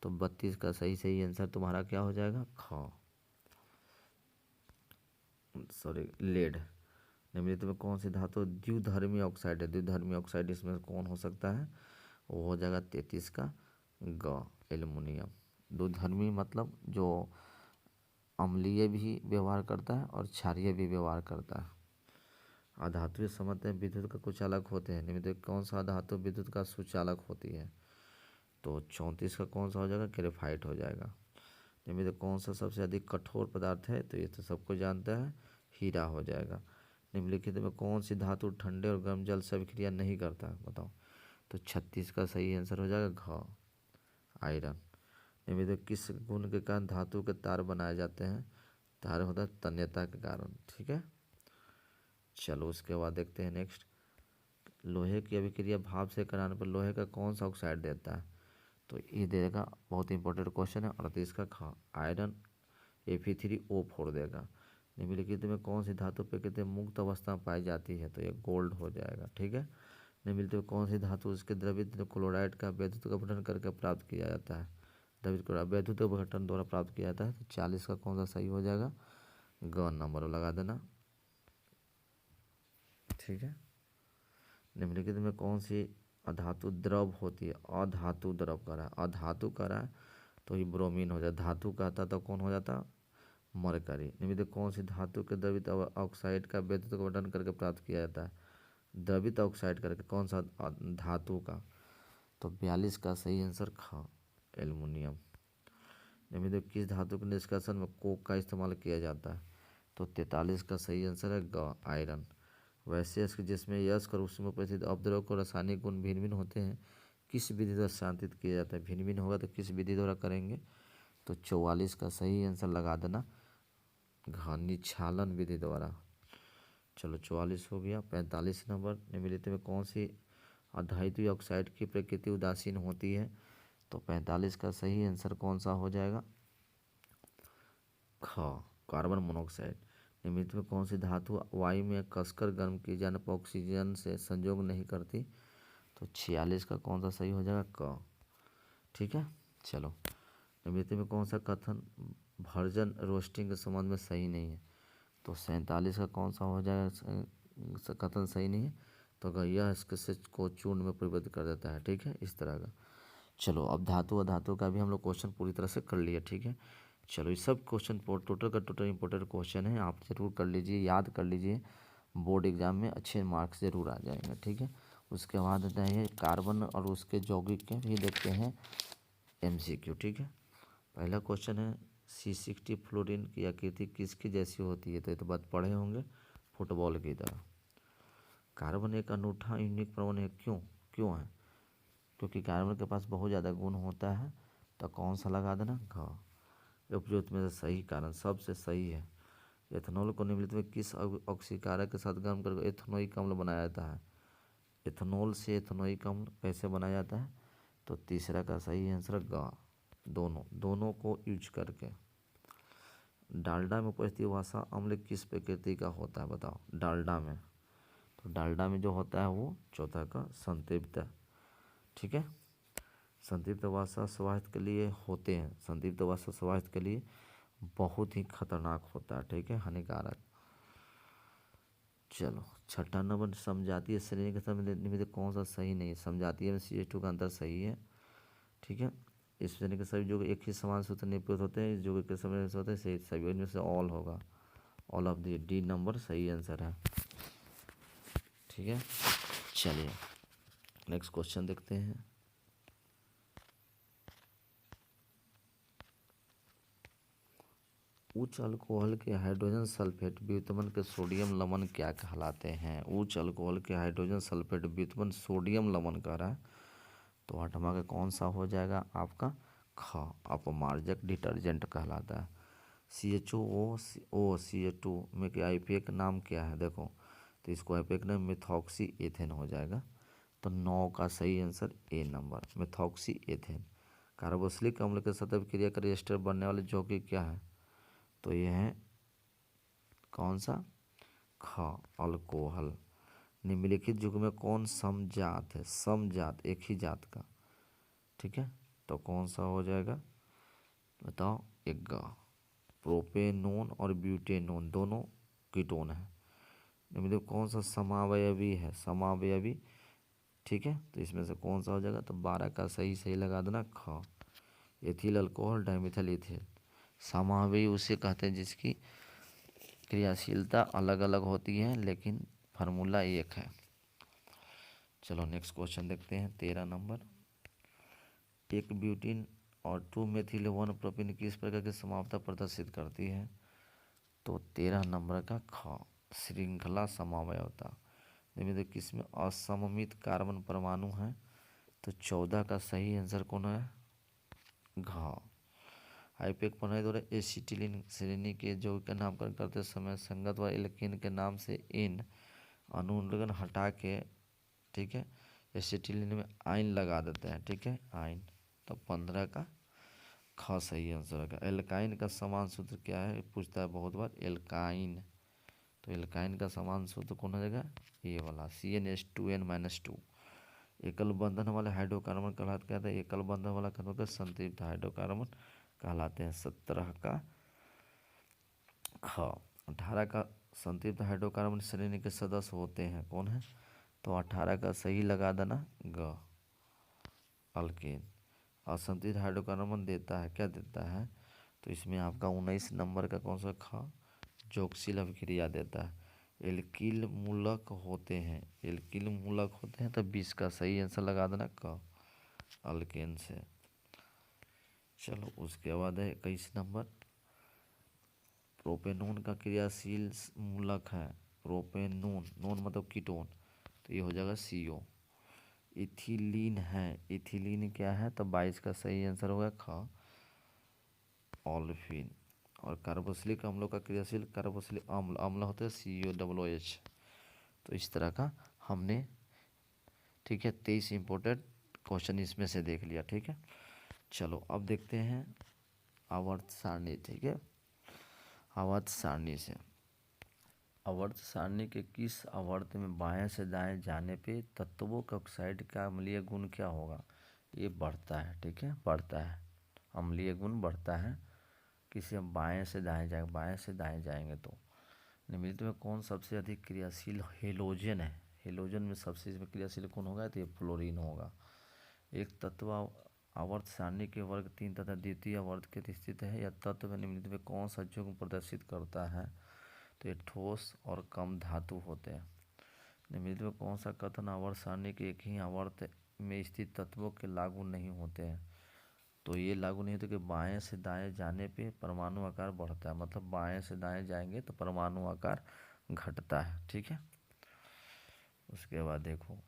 तो 32 का सही आंसर तुम्हारा क्या हो जाएगा? ख, सॉरी लेड। निम्नलिखित में कौन सी धातु द्विधर्मी ऑक्साइड है? द्विधर्मी ऑक्साइड इसमें कौन हो सकता है? वो हो जाएगा 33 का ग, एल्युमिनियम। द्विधर्मी मतलब जो अम्लीय भी व्यवहार करता है और क्षारीय भी व्यवहार करता है। अधातुएं समझते हैं विद्युत का कुचालक होते हैं। निम्नलिखित में कौन सा धातु विद्युत का सुचालक होती है? तो 34 का कौन सा हो जाएगा? ग्रेफाइट हो जाएगा। निम्नलिखित कौन सा सबसे अधिक कठोर पदार्थ है? तो ये तो सबको जानता है, हीरा हो जाएगा। निम्नलिखित में कौन सी धातु ठंडे और गर्म जल से अभिक्रिया नहीं करता है? बताओ। तो 36 का सही आंसर हो जाएगा घ, आयरन। निम्नलिखित किस गुण के कारण धातु के तार बनाए जाते हैं? तार होता है तन्यता के कारण। ठीक है। चलो उसके बाद देखते हैं नेक्स्ट। लोहे की अभिक्रिया भाप से कराने पर लोहे का कौन सा ऑक्साइड देता है? तो ये देगा, बहुत इंपॉर्टेंट क्वेश्चन है। 38 का ख, आयरन Fe3O4 देगा। निम्नलिखित में कौन सी धातु प्रकृति में मुक्त अवस्था में पाई जाती है? तो ये गोल्ड हो जाएगा। ठीक है। निम्नलिखित में कौन सी धातु उसके द्रवित क्लोराइड का वैद्युत अपघटन करके प्राप्त किया जाता है? द्रवित क्लोराइड वैद्युत अपघटन द्वारा प्राप्त किया जाता है। तो 40 का कौन सा सही हो जाएगा? ग नंबर लगा देना। ठीक है। निम्नलिखित में कौन सी अधातु द्रव होती है? अधातु द्रव करा है, अधातु करा है तो ये ब्रोमीन हो जाता। धातु कहता तो कौन हो जाता? मरकरी। निम्नलिखित कौन सी धातु के द्रवित ऑक्साइड का वैद्युत अपघटन करके प्राप्त किया जाता है? द्रवित ऑक्साइड करके कौन सा धातु का? तो 42 का सही आंसर ख, एल्युमिनियम। निम्नलिखित किस धातु के निष्कर्षण में कोक का इस्तेमाल किया जाता है? तो 43 का सही आंसर है ग, आयरन। वैसे जिसमें यस्क और उसमें उपस्थित अपद्रव को रासायनिक गुण भिन्न भिन्न होते हैं, किस विधि द्वारा शांतित किया जाता है? भिन्न भिन्न होगा तो किस विधि द्वारा करेंगे? तो 44 का सही आंसर लगा देना, निक्षालन विधि द्वारा। चलो 44 हो गया। 45 नंबर। निम्नलिखित में कौन सी अधातु ऑक्साइड की प्रकृति उदासीन होती है? तो 45 का सही आंसर कौन सा हो जाएगा? ख, कार्बन मोनोऑक्साइड। निम्नलिखित में कौन सी धातु वायु में कसकर गर्म की जाने पर ऑक्सीजन से संयोग नहीं करती? तो 46 का कौन सा सही हो जाएगा? क। ठीक है। चलो निम्नलिखित में कौन सा कथन वर्जन रोस्टिंग के संबंध में सही नहीं है? तो 47 का कौन सा हो जाएगा कथन सही नहीं है? तो अगर यह इसके को चूर्ण में परिवर्तित कर देता है। ठीक है, इस तरह का। चलो अब धातु अधातु का भी हम लोग क्वेश्चन पूरी तरह से कर लिए। ठीक है। चलो ये सब क्वेश्चन टोटल का टोटल इंपॉर्टेंट क्वेश्चन है, आप ज़रूर कर लीजिए, याद कर लीजिए, बोर्ड एग्जाम में अच्छे मार्क्स ज़रूर आ जाएंगे। ठीक है। उसके बाद आता है कार्बन और उसके यौगिक के भी देखते हैं MCQ। ठीक है। पहला क्वेश्चन है C60 फ्लोरीन की आकृति किसकी जैसी होती है? तो ये तो बात पढ़े होंगे, फुटबॉल की तरह। कार्बन एक अनूठा यूनिक परमाणु है, क्यों क्यों है? क्योंकि कार्बन के पास बहुत ज़्यादा गुण होता है, तो कौन सा लगा देना, घ। उपयुक्त में से सही कारण सबसे सही है। एथेनॉल को निम्नलिखित में किस ऑक्सीकारक के साथ गर्म करके एथेनोइक अम्ल बनाया जाता है। एथेनॉल से एथेनोइक अम्ल कैसे बनाया जाता है, तो तीसरा का सही आंसर ग, दोनों को यूज करके। डालडा में उपस्थित वसा अम्ल किस प्रकृति का होता है, बताओ। डालडा में, तो डालडा में जो होता है वो चौथा का संतृप्त, ठीक है। संतृप्त वसा स्वास्थ्य के लिए होते हैं, संतृप्त वसा स्वास्थ्य के लिए बहुत ही खतरनाक होता है, ठीक है, हानिकारक। चलो 6ठा नंबर, समजातीय श्रेणी के समय निम्नलिखित कौन सा सही नहीं है। समजातीय में CH2 का अंतर सही है, ठीक है। इस श्रेणी के सभी जो एक ही समान सूत्र निरूपित होते हैं, इस जो के समय होते हैं सभी इनमें से ऑल होगा, ऑल ऑफ डी नंबर सही आंसर है, ठीक है। चलिए नेक्स्ट क्वेश्चन देखते हैं। उच्च अल्कोहल के हाइड्रोजन सल्फेट व्युत्पन्न के सोडियम लवण क्या कहलाते हैं। उच्च अल्कोहल के हाइड्रोजन सल्फेट व्युत्पन्न सोडियम लवण कह रहा है, तो 8वां का कौन सा हो जाएगा आपका, ख, अपमार्जक डिटर्जेंट कहलाता है। CHO में क्या आईपीए का नाम क्या है, देखो, तो इसको आईपीए का नाम मिथॉक्सी एथेन हो जाएगा, तो 9 का सही answer A number, methoxy ethane. Carboxylic अम्ल के साथ क्रिया कर एस्टर बनने वाले यौगिक क्या है, तो ये है कौन सा, ख, अल्कोहल। निम्नलिखित युग में कौन समजात है, समजात एक ही जात का, ठीक है, तो कौन सा हो जाएगा, बताओ। एक ग, प्रोपेनोन और ब्यूटेनोन दोनों कीटोन है। निम्नलिखित कौन सा समावयवी है, समावयवी, ठीक है, तो इसमें से कौन सा हो जाएगा, तो 12 का सही लगा देना, ख, एथिल अल्कोहल डाइमिथाइल इथेन। समावयवी उसे कहते हैं जिसकी क्रियाशीलता अलग अलग होती है लेकिन फार्मूला एक है। चलो नेक्स्ट क्वेश्चन देखते हैं। 13 नंबर, एक ब्यूटीन और 2 मेथिल 1 प्रोपीन किस प्रकार की समावता प्रदर्शित करती है, तो 13 नंबर का ख, श्रृंखला समवायता। देखिए किसमें असममित कार्बन परमाणु है, तो 14 का सही आंसर कौन है, घ। हाइपेक प्रणाली द्वारा एसिटिलीन श्रेणी के यौगिक का नामकरण करते समय संगत व एल्केन के नाम से इन अनुलग्न हटा के, ठीक है, एसिटिलीन में आइन लगा देते हैं, ठीक है, आइन, तो 15 का ख सही आंसर होगा। एल्काइन का समान सूत्र क्या है, पूछता है बहुत बार, एल्काइन, तो एल्काइन का समान सूत्र कौन हो जाएगा, ये वाला CnH2n-2। एकल बंधन वाले हाइड्रोकार्बन कहलाते हैं, एकल बंधन वाला कार्बन संतृप्त हाइड्रोकार्बन कहलाते हैं। 17 का ख। 18 का संतृप्त हाइड्रोकार्बन श्रेणी के सदस्य होते हैं, कौन है, तो 18 का सही लगा देना, ग, अल्केन। असंतृप्त हाइड्रोकार्बन देता है, क्या देता है, तो इसमें आपका 19 नंबर का कौन सा, ख, जोक्सिल अभिक्रिया देता है। एल्किल मूलक होते हैं, एल्किल मूलक होते हैं, तो 20 का सही आंसर लगा देना, क, अल्केन से। चलो उसके बाद है 21 नंबर, प्रोपेनोन का क्रियाशील मूलक है, प्रोपेनोन, नोन मतलब कीटोन, तो ये हो जाएगा CO। इथिलीन है, इथिलीन क्या है, तो 22 का सही आंसर होगा, ख, ऑल्फिन। और कार्बोक्सिलिक अम्लों का क्रियाशील कार्बोक्सिलिक अम्ल होता है COOH। तो इस तरह का हमने, ठीक है, 23 इंपॉर्टेंट क्वेश्चन इसमें से देख लिया, ठीक है। चलो अब देखते हैं आवर्त सारणी, ठीक है, आवर्त सारणी से। आवर्त सारणी के किस आवर्त में बाएं से दाएं जाने पे तत्वों के ऑक्साइड का अम्लीय गुण क्या होगा, ये बढ़ता है, ठीक है, बढ़ता है, अम्लीय गुण बढ़ता है। किसी हम बाएं से दाएं जाएंगे, बाएं से दाएं जाएंगे तो निम्नलिखित में कौन सबसे अधिक क्रियाशील हेलोजन है, हेलोजन में सबसे इसमें क्रियाशील कौन होगा, तो ये फ्लोरीन होगा। एक तत्व आवर्त सारणी के वर्ग 3 तथा द्वितीय आवर्त के स्थित है, यह तत्व निम्नलिखित में कौन सा यौगिक प्रदर्शित करता है, तो ये ठोस और कम धातु होते हैं। निम्नलिखित में कौन सा कथन आवर्त सारणी के एक ही आवर्त में स्थित तत्वों के लागू नहीं होते हैं, तो ये लागू नहीं होते कि बाएं से दाएं जाने पे परमाणु आकार बढ़ता है, मतलब बाएं से दाएं जाएंगे तो परमाणु आकार घटता है, ठीक है। उसके बाद देखो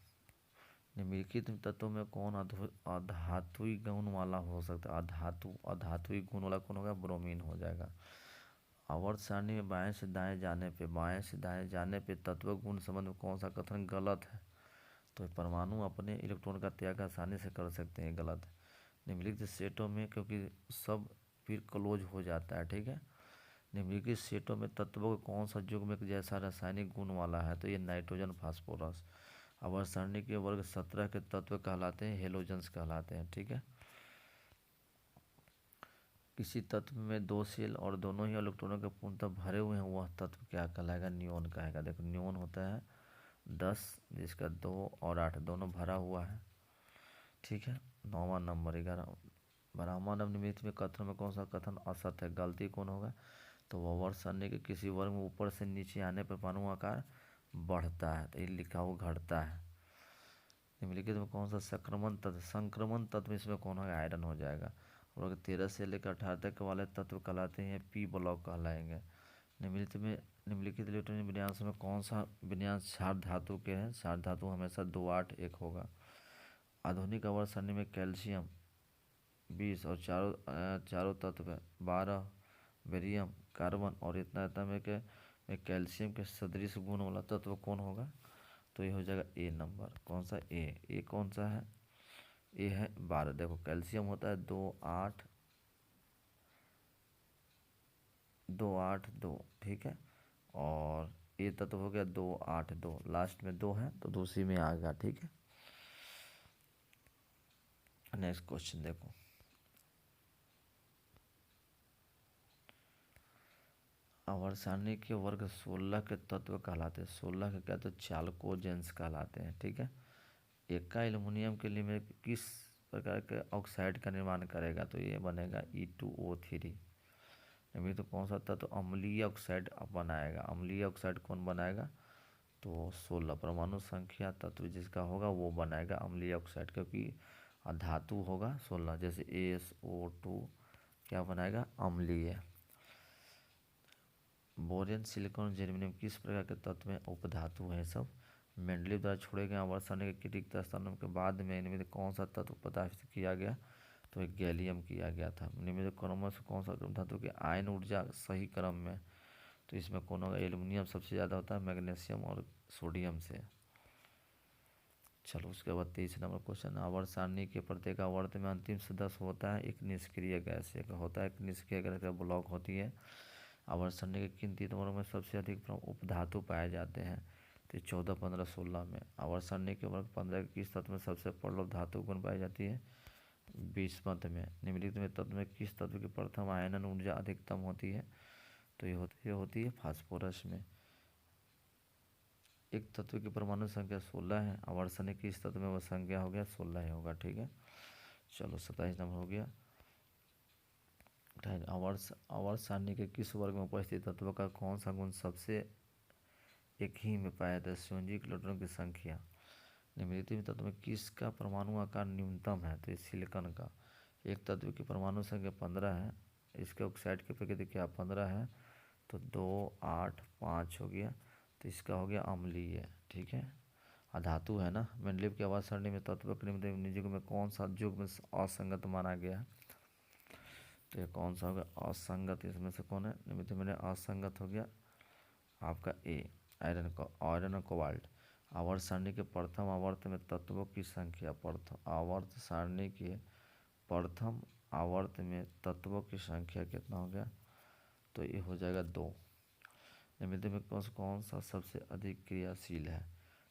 निम्नलिखित तत्वों में कौन अधातुई गुण वाला हो सकता है? अधातुई गुण वाला कौन होगा? ब्रोमीन हो जाएगा। आवर्त सारणी में बाएं से दाएं जाने पे तत्व गुण संबंध में कौन सा कथन गलत है? तो परमाणु अपने इलेक्ट्रॉन का त्याग आसानी से कर सकते हैं, गलत है। निम्नलिखित सेटों में, क्योंकि सब फिर क्लोज हो जाता है, ठीक है। निम्नलिखित सेटों में तत्वों का कौन सा युग्म जैसा रासायनिक गुण वाला है? तो ये नाइट्रोजन फास्फोरस। आवर्त सारणी के वर्ग 17 के तत्व कहलाते हैं हेलोजन्स कहलाते हैं, ठीक है। किसी तत्व में 2 सेल और दोनों ही इलेक्ट्रॉनों के पूर्णतः भरे हुए हैं, वह तत्व क्या कहलाएगा? नियोन कहेगा। देखो नियोन होता है 10, जिसका 2 और 8 दोनों भरा हुआ है, ठीक है। 9वां नंबर 11। 12वां नंबर निम्नलिखित में कथनों में कौन सा कथन असत्य है? गलती कौन होगा? तो वह आवर्त सारणी के किसी वर्ग में ऊपर से नीचे आने पर परमाणु आकार बढ़ता है, तो ये लिखा हुआ घटता है। निम्नलिखित में कौन सा संक्रमण तत्व इसमें कौन होगा? आयरन हो जाएगा। वर्ग 13 से लेकर 18 तक वाले तत्व कहलाते हैं पी ब्लॉक कहलाएंगे। निम्नलिखित इलेक्ट्रॉनिक विन्यास में कौन सा विन्यास क्षार धातु के हैं? क्षार धातु हमेशा 2 8 1 होगा। आधुनिक आवर्त सारणी में कैल्शियम 20 और चारों तत्व 12, बेरियम, कार्बन और इतना में कैल्शियम के सदृश गुण वाला तत्व कौन होगा? तो ये हो जाएगा ए नंबर। कौन सा? ए कौन सा है? ए है 12। देखो कैल्शियम होता है 2 8 2 8 2, ठीक है। और ए तत्व हो गया 2 8 2, लास्ट में 2 है तो दूसरी में आ गया, ठीक है। नेक्स्ट क्वेश्चन देखो। आवर्त सारणी के वर्ग 16 के तत्व कहलाते हैं। 16 के क्या? तो चाल्कोजेंस कहलाते हैं, ठीक है। एका एल्युमिनियम के लिए में किस प्रकार के ऑक्साइड का निर्माण करेगा? तो ये बनेगा E2O3। तो कौन सा तत्व अम्लीय ऑक्साइड बनाएगा? अम्लीय ऑक्साइड कौन बनाएगा? तो 16 परमाणु संख्या तत्व जिसका होगा वो बनाएगा अम्लीय ऑक्साइड, क्योंकि धातु होगा 16, जैसे ASO2 क्या बनाएगा? अम्लीय। बोरेन, सिलिकॉन, जर्मेनियम किस प्रकार के तत्व में उपधातु है? सब मेंडलीव द्वारा छोड़े गए आवर्त सारणी के रिक्त स्थानों के बाद में इनमें कौन सा तत्व प्रतिष्ठित किया गया? तो एक गैलियम किया गया था। निम्नलिखित क्रमों से कौन सा क्रम धातु की आयन ऊर्जा सही क्रम में? तो इसमें कौन होगा? एल्युमिनियम सबसे ज़्यादा होता है मैग्नीशियम और सोडियम से। चलो उसके बाद 23 नंबर क्वेश्चन। आवर्त सारणी के प्रत्येक आवर्त में अंतिम सदस्य होता है एक निष्क्रिय गैस, एक होता है एक निष्क्रिय गैस का ब्लॉक होती है। आवर्त सारणी के किन 3 वर्गों में सबसे अधिक उपधातु पाए जाते हैं? तो 14 15 16 में। आवर्त सारणी के वर्ग 15 के किस तत्व में सबसे प्रबल धातु गुण पाई जाती है? 20 मध्य में। निम्नलिखित में तत्व में किस तत्व की प्रथम आयनन ऊर्जा अधिकतम होती है? तो ये होती है फास्फोरस में। एक तत्व की परमाणु संख्या 16 है, आवर्त सारणी की इस तत्व में वह संख्या हो गया 16 ही होगा, ठीक है। चलो 27 नंबर हो गया। आवर्त सारणी के किस वर्ग में उपस्थित तत्व का कौन सा गुण सबसे एक ही में पाया जाता है? संयोजित इलेक्ट्रॉनों की संख्या। निम्नलिखित तत्व में किसका परमाणु आकार न्यूनतम है? तो ये सिलिकॉन का। एक तत्व की परमाणु संख्या 15 है, इसके ऑक्साइड की प्रकृति क्या 15 है? तो 2 8 5 हो गया, तो इसका हो गया अम्लीय, ठीक है। अधातु है ना। मेंडलीव की आवर्त सारणी में तत्व के निम्नलिखित युग्म में कौन सा युग्म असंगत माना गया है? तो ये कौन सा होगा? असंगत। इसमें से कौन है? निम्नलिखित में असंगत हो गया आपका ए, आयरन और कोबाल्ट। आवर्त सारणी के प्रथम आवर्त में तत्वों की संख्या। आवर्त सारणी के प्रथम आवर्त में तत्वों की संख्या कितना हो गया? तो ये हो जाएगा 2। निम्नलिखित में कौन सा सबसे अधिक क्रियाशील है?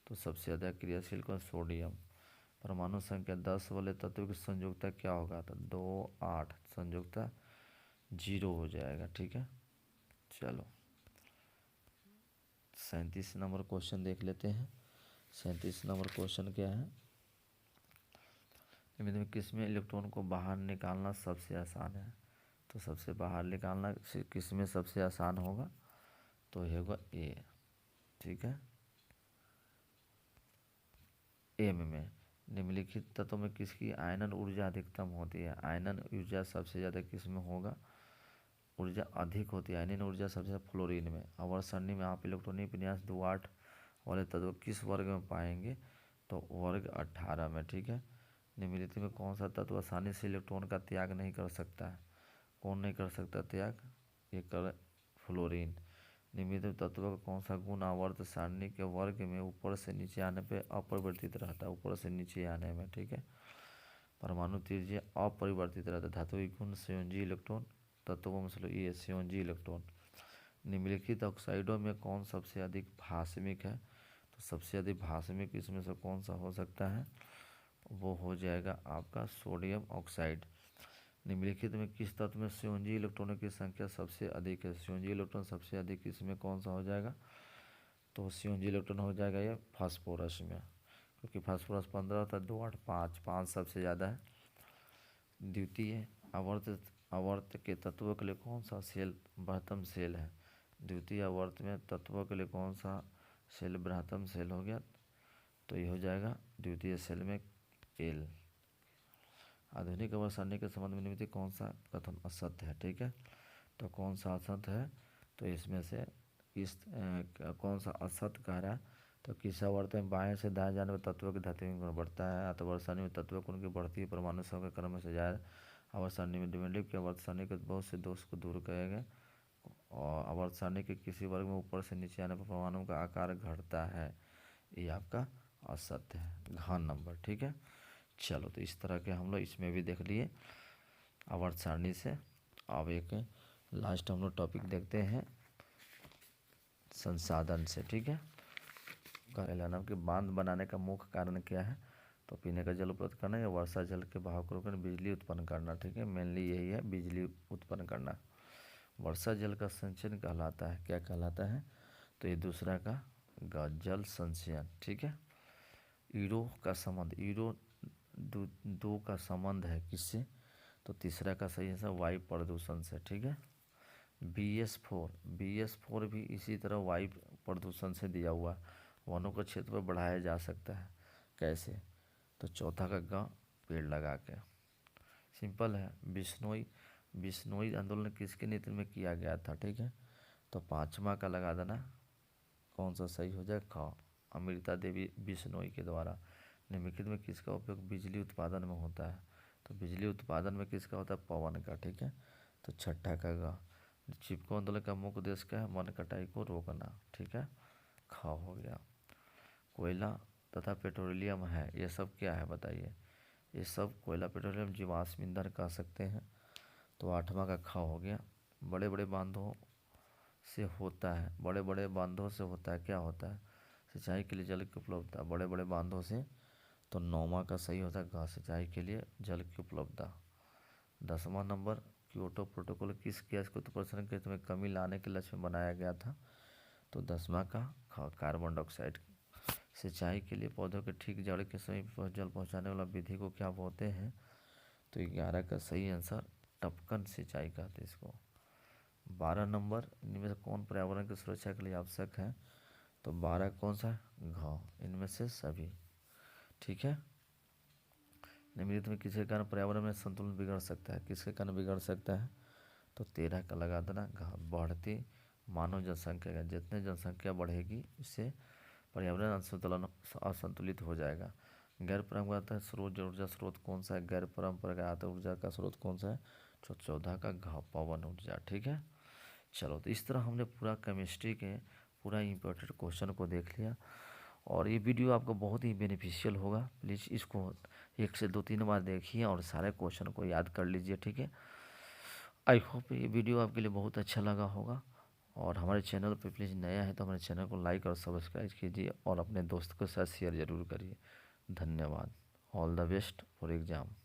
तो सबसे अधिक क्रियाशील कौन? सोडियम। परमाणु संख्या 10 वाले तत्व की संयोजकता क्या होगा? तो 2 8, संयोजकता 0 हो जाएगा, ठीक है। चलो 37 नंबर क्वेश्चन देख लेते हैं। 37 नंबर क्वेश्चन क्या है? निम्नलिखित में किसमें इलेक्ट्रॉन को बाहर निकालना सबसे आसान है? तो सबसे बाहर निकालना किसमें सबसे आसान होगा? तो ये होगा ए, ठीक है। एम में। निम्नलिखित तत्वों में किसकी आयनन ऊर्जा अधिकतम होती है? आयनन ऊर्जा सबसे ज़्यादा किसमें होगा? ऊर्जा अधिक होती है आयनन ऊर्जा सबसे ज़्यादा फ्लोरीन में। आवर्त सारणी में आप इलेक्ट्रॉनिक विन्यास 2 8 वाले तत्व किस वर्ग में पाएंगे? तो वर्ग 18 में, ठीक है। निम्नलिखित में कौन सा तत्व आसानी से इलेक्ट्रॉन का त्याग नहीं कर सकता है? कौन नहीं कर सकता त्याग? ये कर फ्लोरीन। निम्नलिखित तत्व का कौन सा गुण आवर्त सारणी के वर्ग में ऊपर से नीचे आने पे अपरिवर्तित रहता है? ऊपर से नीचे आने में, ठीक है। परमाणु त्रिज्या अपरिवर्तित रहता है। धात्विक गुण संयोजी इलेक्ट्रॉन, तत्वों में से ये संयोजी इलेक्ट्रॉन। निम्नलिखित ऑक्साइडों में कौन सबसे अधिक भास्मिक है? तो सबसे अधिक भास्मिक इसमें से कौन सा हो सकता है? वो हो जाएगा आपका सोडियम ऑक्साइड। निम्नलिखित में किस तत्व में संयोजी इलेक्ट्रॉनों की संख्या सबसे अधिक है? संयोजी इलेक्ट्रॉन सबसे अधिक इसमें कौन सा हो जाएगा? तो संयोजी इलेक्ट्रॉन हो जाएगा ये फास्फोरस में, क्योंकि फास्फोरस 15 होता है, 2 8 5, 5 सबसे ज़्यादा है। द्वितीय आवर्त के तत्वों के लिए कौन सा सेल बृहत्तम सेल है? द्वितीय आवर्त में तत्वों के लिए कौन सा सेल बृहत्तम सेल हो गया? तो ये हो जाएगा द्वितीय सेल में एल। आधुनिक आवर्त सारणी के संबंध में निम्नलिखित कौन सा कथन असत्य है? ठीक है, तो कौन सा असत्य है? तो इसमें से किस कौन सा असत्य कह रहा है? तो किस आवर्त में बाएं से दाएं जाने पर तत्वों की धात्विक गुण बढ़ता है? आवर्त सारणी में तत्वों गुण की बढ़ती परमाणु संख्या के क्रम से जाए। आवर्त सारणी में डिमेंडिव की आवर्त सारणी के बहुत से दोष को दूर करेगा। और आवर्त सारणी के किसी वर्ग में ऊपर से नीचे आने पर परमाणु का आकार घटता है। ये आपका असत्य है, घ नंबर, ठीक है। चलो, तो इस तरह के हम लोग इसमें भी देख लिए आवर्त सारणी से। अब एक लास्ट हम लोग टॉपिक देखते हैं संसाधन से, ठीक है। कहलाना कि बांध बनाने का मुख्य कारण क्या है? तो पीने का जल उपलब्ध करना या वर्षा जल के बहाव को रोककर बिजली उत्पन्न करना, ठीक है। मेनली यही है, बिजली उत्पन्न करना। वर्षा जल का संचयन कहलाता है, क्या कहलाता है? तो ये दूसरा का जल संचयन, ठीक है। ईरो का संबंध, ईरो दो का संबंध है किससे? तो तीसरा का सही आंसर वायु प्रदूषण से, ठीक है। BS4 भी इसी तरह वायु प्रदूषण से दिया हुआ। वनों का क्षेत्र पर बढ़ाया जा सकता है, कैसे? तो चौथा का ग पेड़ लगा के। सिंपल है। बिश्नोई आंदोलन किसके नेतृत्व में किया गया था? ठीक है, तो पांचवा का लगा देना, कौन सा सही हो जाए? ख, अमृता देवी बिश्नोई के द्वारा। निम्नलिखित में किसका उपयोग बिजली उत्पादन में होता है? तो बिजली उत्पादन में किसका होता है? पवन का, ठीक है। तो छठा का ग। चिपको आंदोलन का मुख्य उद्देश्य क्या है? वन कटाई को रोकना, ठीक है। ख हो गया। कोयला तथा पेट्रोलियम है, ये सब क्या है बताइए? ये सब कोयला पेट्रोलियम जीवाश्म ईंधन कह सकते हैं। तो आठवां का ख हो गया। बड़े बड़े बांधों से होता है, बड़े बड़े बांधों से होता है, क्या होता है? सिंचाई के लिए जल की उपलब्धता, बड़े बड़े बांधों से। तो नौवां का सही होता है ग, सिंचाई के लिए जल की उपलब्धता। 10वां नंबर, क्योटो प्रोटोकॉल किस गैस को उत्सर्जन के में कमी लाने के लक्ष्य में बनाया गया था? तो 10वां का ख, कार्बन डाइऑक्साइड। सिंचाई के लिए पौधों के ठीक जड़ के समीप जल पहुंचाने वाला विधि को क्या बोलते हैं? तो 11 का सही आंसर टपकन सिंचाई कहते हैं इसको। 12 नंबर, इनमें से कौन पर्यावरण की सुरक्षा के लिए आवश्यक है? तो 12 कौन सा? घ, इनमें से सभी, ठीक है। निम्नलिखित में किसके कारण पर्यावरण में संतुलन बिगड़ सकता है? किसके कारण बिगड़ सकता है? तो 13 का लगा देना, बढ़ती मानव जनसंख्या का। जितने जनसंख्या बढ़ेगी इससे पर्यावरण असंतुलित हो जाएगा। गैर परंपरागत स्रोत ऊर्जा स्रोत कौन सा है? गैर परंपरागत ऊर्जा का स्रोत कौन सा है? 14 का घ, पवन ऊर्जा, ठीक है। चलो, तो इस तरह हमने पूरा केमिस्ट्री के पूरा इम्पोर्टेंट क्वेश्चन को देख लिया, और ये वीडियो आपको बहुत ही बेनिफिशियल होगा। प्लीज़ इसको 1 से 2-3 बार देखिए और सारे क्वेश्चन को याद कर लीजिए, ठीक है। आई होप ये वीडियो आपके लिए बहुत अच्छा लगा होगा। और हमारे चैनल पे प्लीज़ नया है तो हमारे चैनल को लाइक और सब्सक्राइब कीजिए और अपने दोस्त के साथ शेयर ज़रूर करिए। धन्यवाद। All the best for exam.